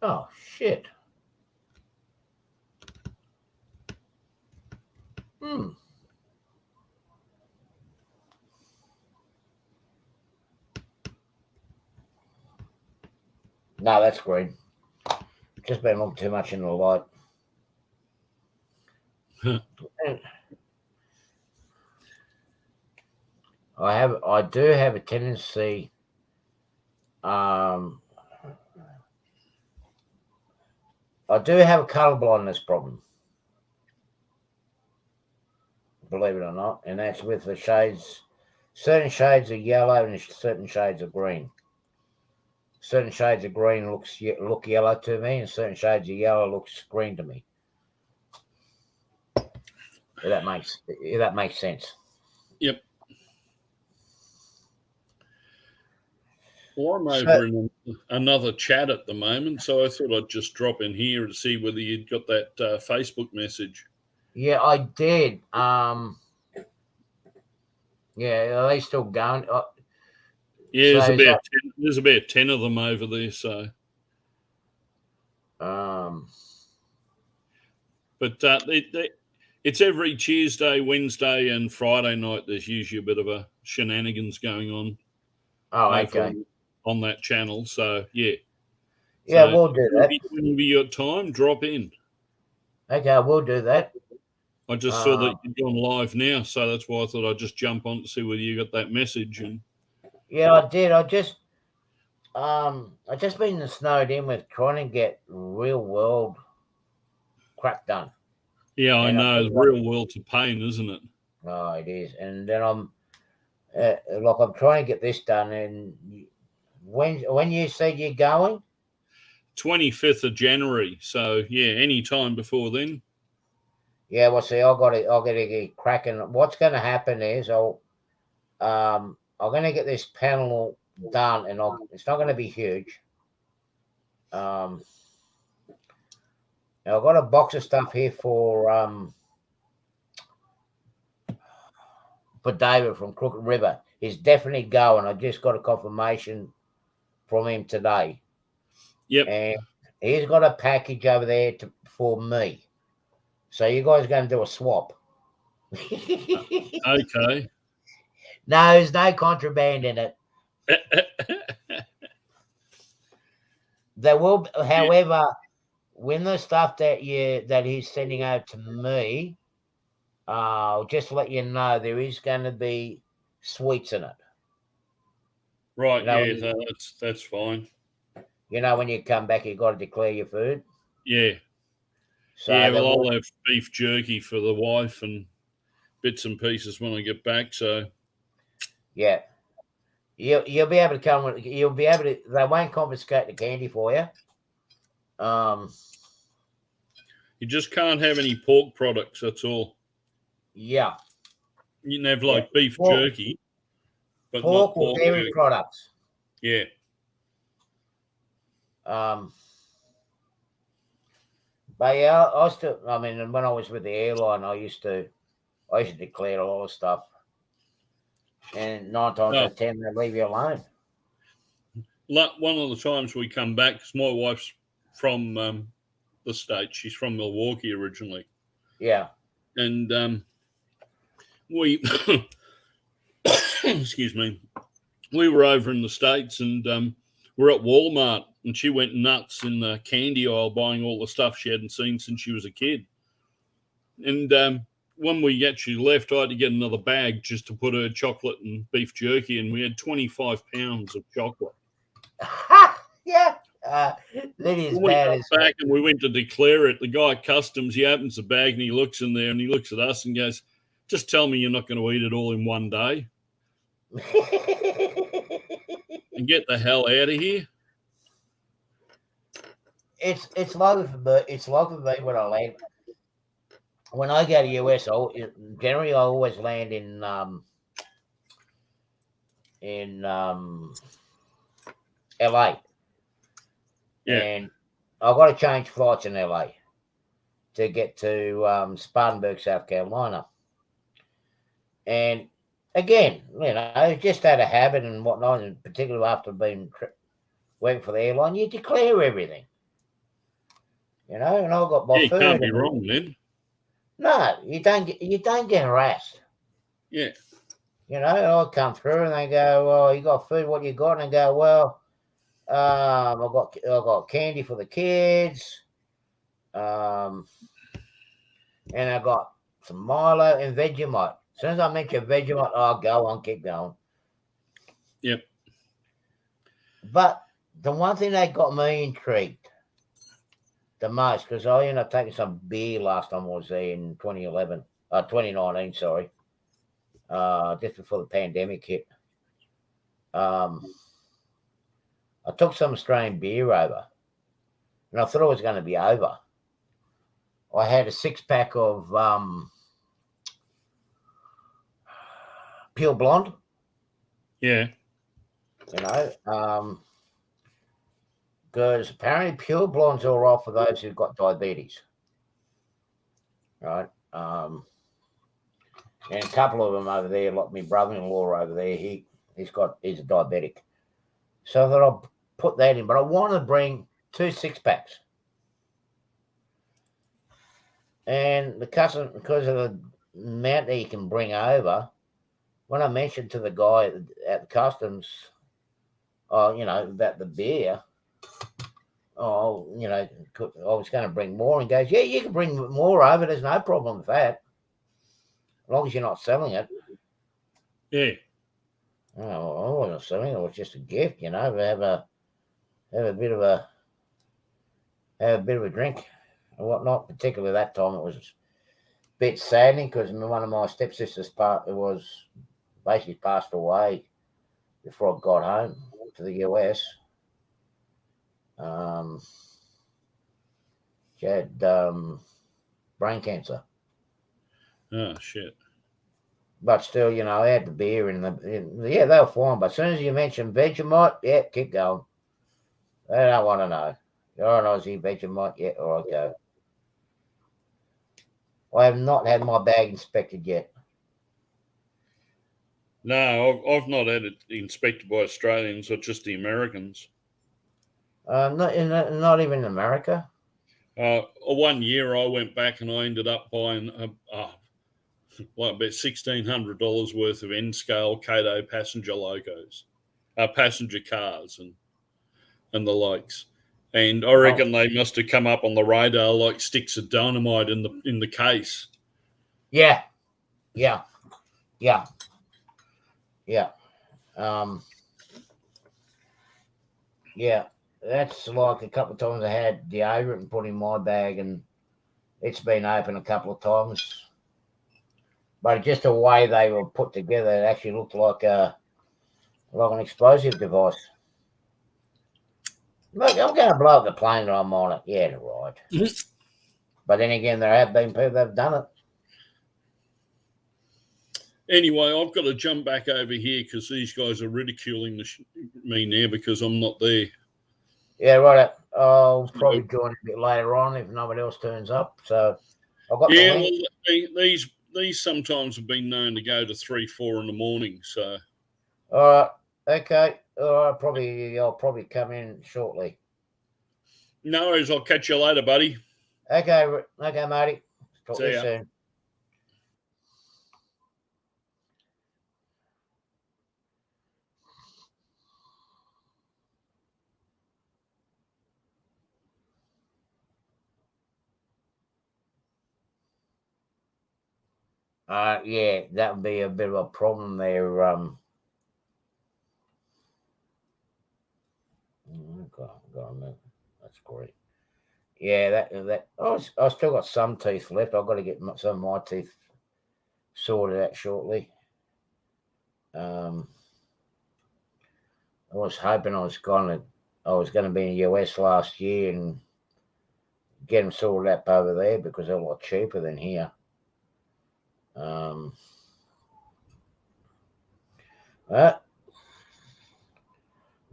Oh shit. Hmm. No, that's green. Just been looking too much in the light. I do have a tendency. I do have a colour blindness problem, believe it or not, and that's with the shades. Certain shades of yellow and certain shades of green. Certain shades of green look yellow to me, and certain shades of yellow looks green to me. If that makes sense. Yep. Well, I'm over in another chat at the moment, so I thought I'd just drop in here and see whether you'd got that Facebook message. Yeah, I did. Yeah, are they still going? Yeah, So there's about 10 of them over there. So, but it's every Tuesday, Wednesday, and Friday night. There's usually a bit of a shenanigans going on. Oh, okay. On that channel. So yeah. Yeah, so, we'll do that. Whenever you got time, drop in. Okay, we'll do that. I just saw that you'd gone live now, so that's why I thought I'd just jump on to see whether you got that message. And yeah, I did. I just been snowed in with trying to get real world crap done. Yeah, I know. The real world's a pain, isn't it? Oh, it is. And then I'm trying to get this done. And when you said you're going? 25th of January. So yeah, any time before then. Yeah, well, see, I'll get get cracking. What's going to happen is I'm going to get this panel done, and it's not going to be huge. I've got a box of stuff here for David from Crooked River. He's definitely going. I just got a confirmation from him today. Yep. And he's got a package over there for me. So you guys are going to do a swap. Okay. No, there's no contraband in it. There will, however, when the stuff that he's sending out to me, just to let you know, there is going to be sweets in it. Right, yeah, that's fine. You know, when you come back, you've got to declare your food. Yeah. So yeah, well, I'll have beef jerky for the wife and bits and pieces when I get back. So yeah, you'll be able to come with. You'll be able to. They won't confiscate the candy for you. You just can't have any pork products. That's all. Yeah. You can have beef jerky, but pork not pork or dairy products. Yeah. But yeah, I mean, when I was with the airline, I used to declare a lot of stuff, and 9 times out of 10 they leave you alone. One of the times we come back, because my wife's from the States, she's from Milwaukee originally. Yeah. And we, excuse me, we were over in the States and we're at Walmart, and she went nuts in the candy aisle buying all the stuff she hadn't seen since she was a kid. And when we actually left, I had to get another bag just to put her chocolate and beef jerky, and we had 25 pounds of chocolate. Yeah. Lydia's bad as back and we went to declare it. The guy at customs, he opens the bag and he looks in there and he looks at us and goes, "Just tell me you're not going to eat it all in one day and get the hell out of here." it's local for me. It's local for me when I land. When I go to US, generally I always land in LA, Yeah. and I've got to change flights in LA to get to Spartanburg, South Carolina. And again, just out of habit and whatnot, and particularly after being working for the airline, you declare everything. And I've got my Yeah, you food. can't be wrong then. No, you don't get harassed. Yeah. I come through and they go, "Well, you got food? What you got?" And I go, "Well, I got candy for the kids, and I got some Milo and Vegemite." As soon as I mention Vegemite, I'll go on, keep going. Yep. But the one thing that got me intrigued the most, because I ended up taking some beer last time I was there in 2019, sorry, just before the pandemic hit. I took some Australian beer over, and I thought it was going to be over. I had a 6-pack of Pure Blonde. Yeah. Because apparently Pure Blonde's all right for those who've got diabetes, right? And a couple of them over there, like my brother-in-law over there, he's a diabetic. So that I'll put that in, but I want to bring 2 6-packs. And because of the amount that you can bring over, when I mentioned to the guy at the customs, about the beer, I was going to bring more, and goes, "Yeah, you can bring more over. There's no problem with that, as long as you're not selling it." Yeah. Oh, I wasn't selling it. It was just a gift, have a bit of a drink and whatnot. Particularly that time, it was a bit saddening because one of my stepsisters was basically passed away before I got home to the US. She had brain cancer. Oh shit. But still, I had the beer yeah, they were fine. But as soon as you mention Vegemite, yeah, keep going. They don't want to know. You're an Aussie Vegemite, yeah, all right, go. I have not had my bag inspected yet. No, I've not had it inspected by Australians or just the Americans. Not even in America. 1 year I went back and I ended up buying like about $1,600 worth of N-scale Kato passenger logos, passenger cars and the likes. And I reckon they must have come up on the radar like sticks of dynamite in the case. Yeah. Yeah. Yeah, that's like a couple of times I had deodorant and put in my bag, and it's been open a couple of times. But just the way they were put together, it actually looked like an explosive device. Look, I'm going to blow up the plane that I'm on it. Yeah, right. Mm-hmm. But then again, there have been people that have done it. Anyway, I've got to jump back over here because these guys are ridiculing me now because I'm not there. Yeah, right. I'll probably join a bit later on if nobody else turns up. So I've got the link. Well, these sometimes have been known to go to 3, 4 in the morning. So, all right, okay. All right, I'll probably come in shortly. No worries. I'll catch you later, buddy. Okay, matey. Talk to you soon. Yeah, that would be a bit of a problem there. That's great. Yeah, that. I still got some teeth left. I've got to get some of my teeth sorted out shortly. I was hoping I was going to be in the US last year and get them sorted up over there because they're a lot cheaper than here. But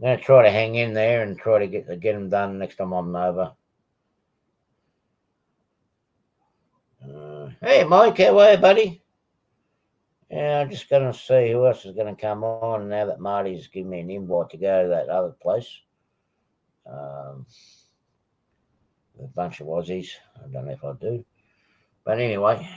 I'm going to try to hang in there and try to get them done next time I'm over. Hey, Mike, how are you, buddy? Yeah, I'm just going to see who else is going to come on now that Marty's given me an invite to go to that other place. A bunch of Aussies. I don't know if I do. But anyway.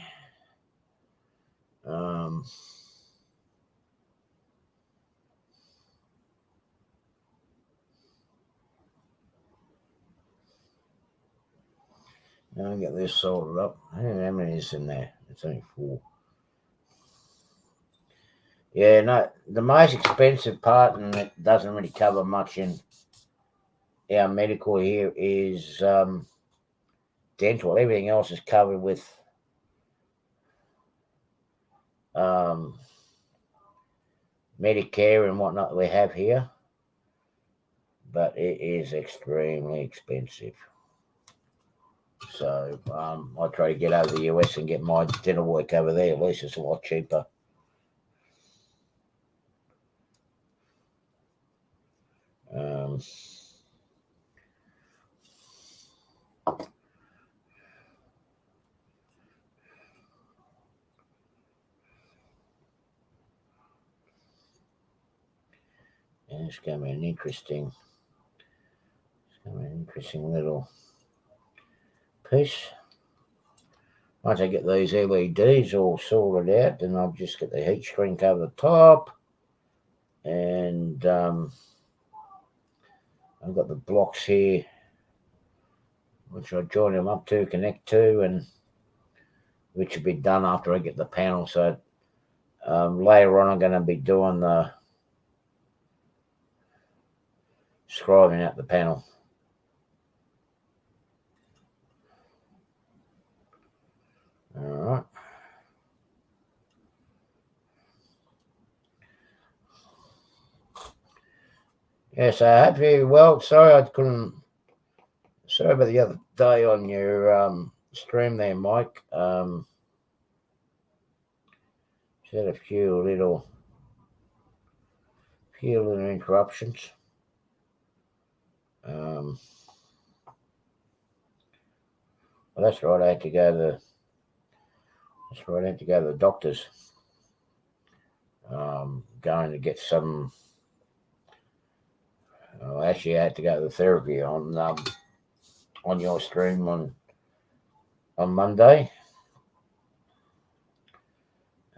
I'll get this sorted up. I don't know how many is in there. It's only 4. Yeah, no, the most expensive part, and it doesn't really cover much in our medical here, is dental. Everything else is covered with Medicare and whatnot we have here, but it is extremely expensive. So I try to get over the US and get my dental work over there. At least it's a lot cheaper. And it's going to be an interesting little piece. Once I get these LEDs all sorted out, then I'll just get the heat shrink over the top. And I've got the blocks here, which I join them up to, connect to, and which will be done after I get the panel. So later on, I'm going to be doing the scribing out the panel. All right. Yes, I hope you're well. Sorry I couldn't. Sorry about the other day on your stream there, Mike. Just had a few little interruptions. Well, that's right. I had to go to the doctors. Going to get some. Actually, I had to go to the therapy on your stream on Monday.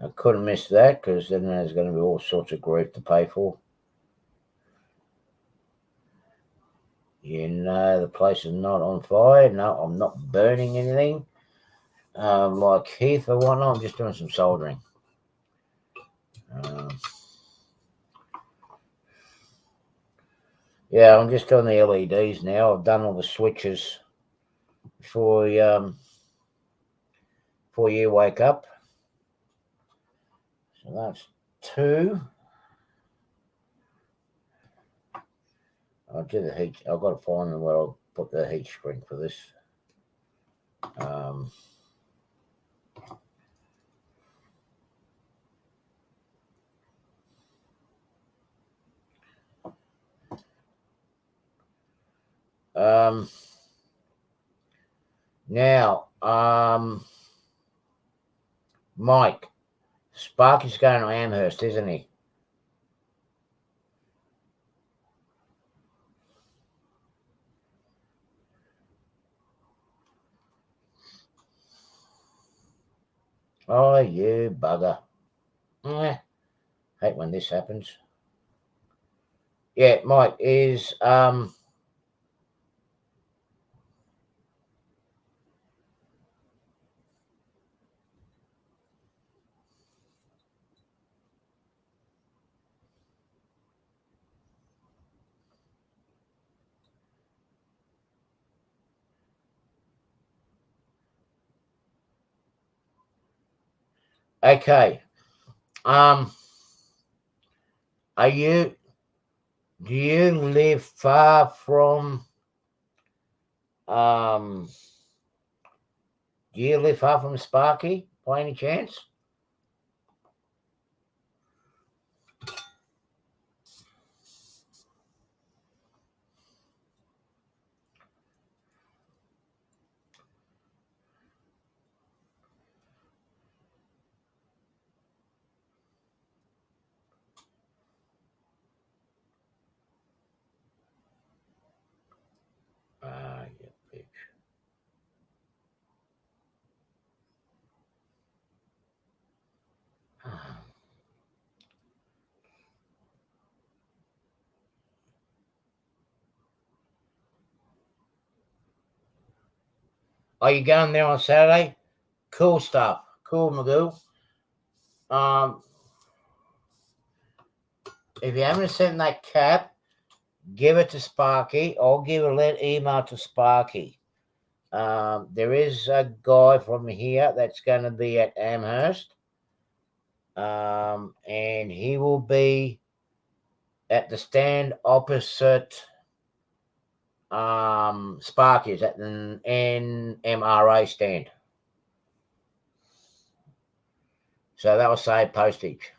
I couldn't miss that because then there's going to be all sorts of grief to pay for. You know, the place is not on fire. No, I'm not burning anything. Like Heath or whatnot, I'm just doing some soldering. Yeah, I'm just doing the LEDs now. I've done all the switches before you wake up. So that's 2. I'll do the heat. I've got to find where I'll put the heat shrink for this. Now, Mike, Sparky's going to Amherst, isn't he? Oh, you bugger. Hate when this happens. Yeah, Mike is okay. Do you live far from Do you live far from Sparky by any chance? Ah, you bitch. Ah. Are you going there on Saturday? Cool stuff. Cool, Magoo. If you haven't sent that cap, give it to Sparky. I'll give a email to Sparky. There is a guy from here that's going to be at Amherst. And he will be at the stand opposite Sparky's at the NMRA stand. So that will save postage.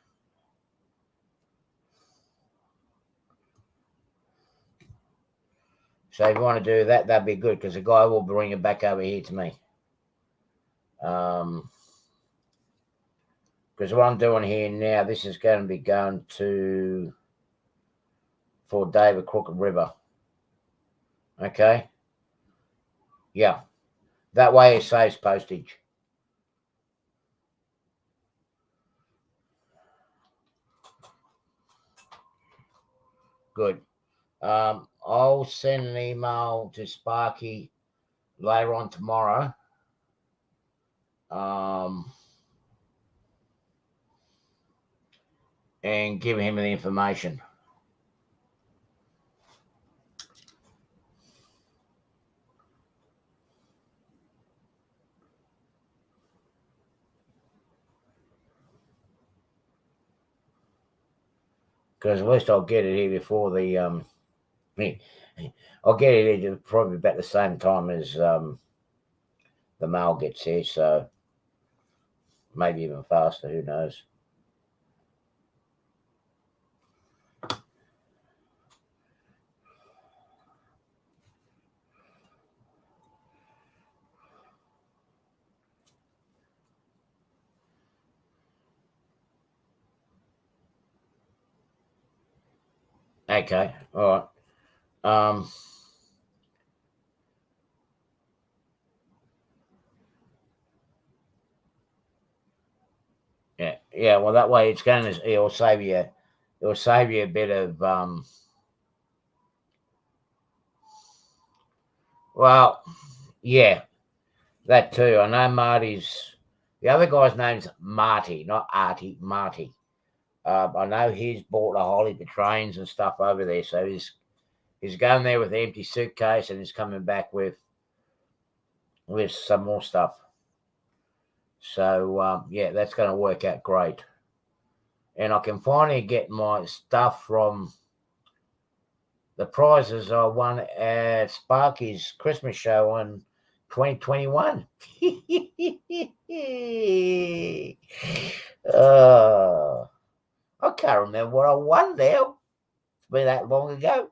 So if you want to do that, that'd be good because the guy will bring it back over here to me. Because what I'm doing here now, this is going to be going to for David Crooked River. Okay? Yeah. That way it saves postage. Good. I'll send an email to Sparky later on tomorrow. And give him the information. Because at least I'll get it here before the I'll get it here probably about the same time as the mail gets here, so maybe even faster, who knows. Okay, all right. Yeah. Well, that way it'll save you a bit of well, yeah, that too. I know the other guy's name's Marty, not Artie, Marty. I know he's bought a whole heap of trains and stuff over there, so he's going there with an empty suitcase and he's coming back with some more stuff. So yeah, that's going to work out great. And I can finally get my stuff from the prizes I won at Sparky's Christmas show in 2021. I can't remember what I won now. It's been that long ago.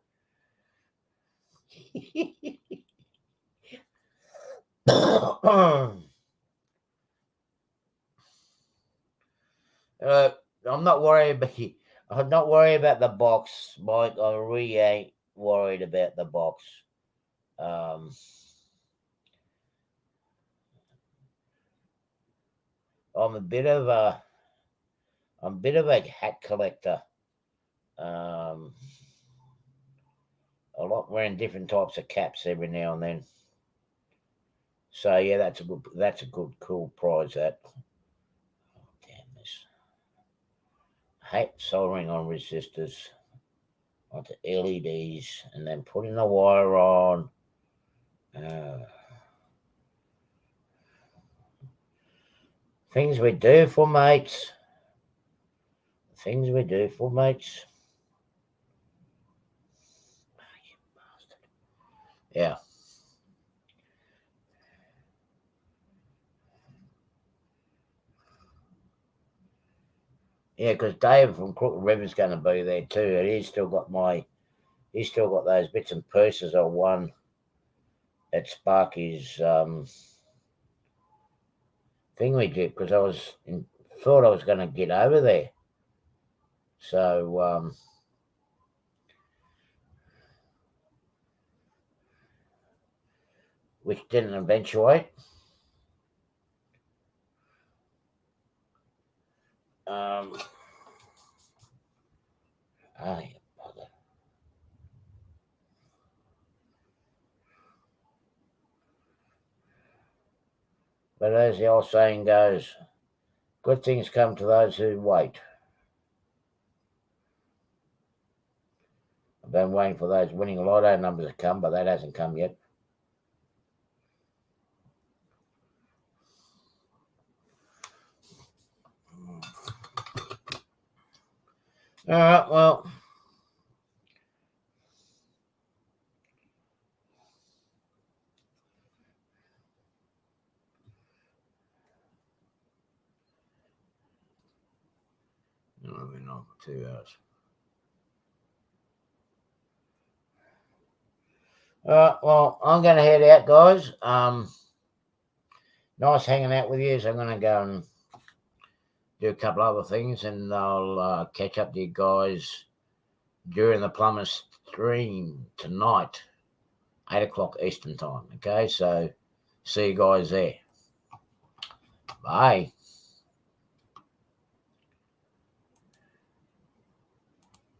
I'm not worried about the box, Mike. I really ain't worried about the box. I'm a bit of a hat collector. I like wearing different types of caps every now and then. So yeah, that's a good cool prize. That. Oh, damn this! I hate soldering on resistors onto LEDs and then putting the wire on. Things we do for mates. Things we do for mates. Oh, you bastard. Yeah. Yeah, because Dave from Crooked River's going to be there too, and he's still got those bits and pieces I won at Sparky's thingamajig, because thought I was going to get over there. So which didn't eventuate. Oh, you bugger. But as the old saying goes, good things come to those who wait. I've been waiting for those winning lotto numbers to come, but that hasn't come yet. All right, well. I've been on for 2 hours. All right, well, I'm going to head out, guys. Nice hanging out with you. So I'm going to go and do a couple other things, and I'll catch up to you guys during the Plumber stream tonight, 8 o'clock Eastern time. Okay, so see you guys there. Bye.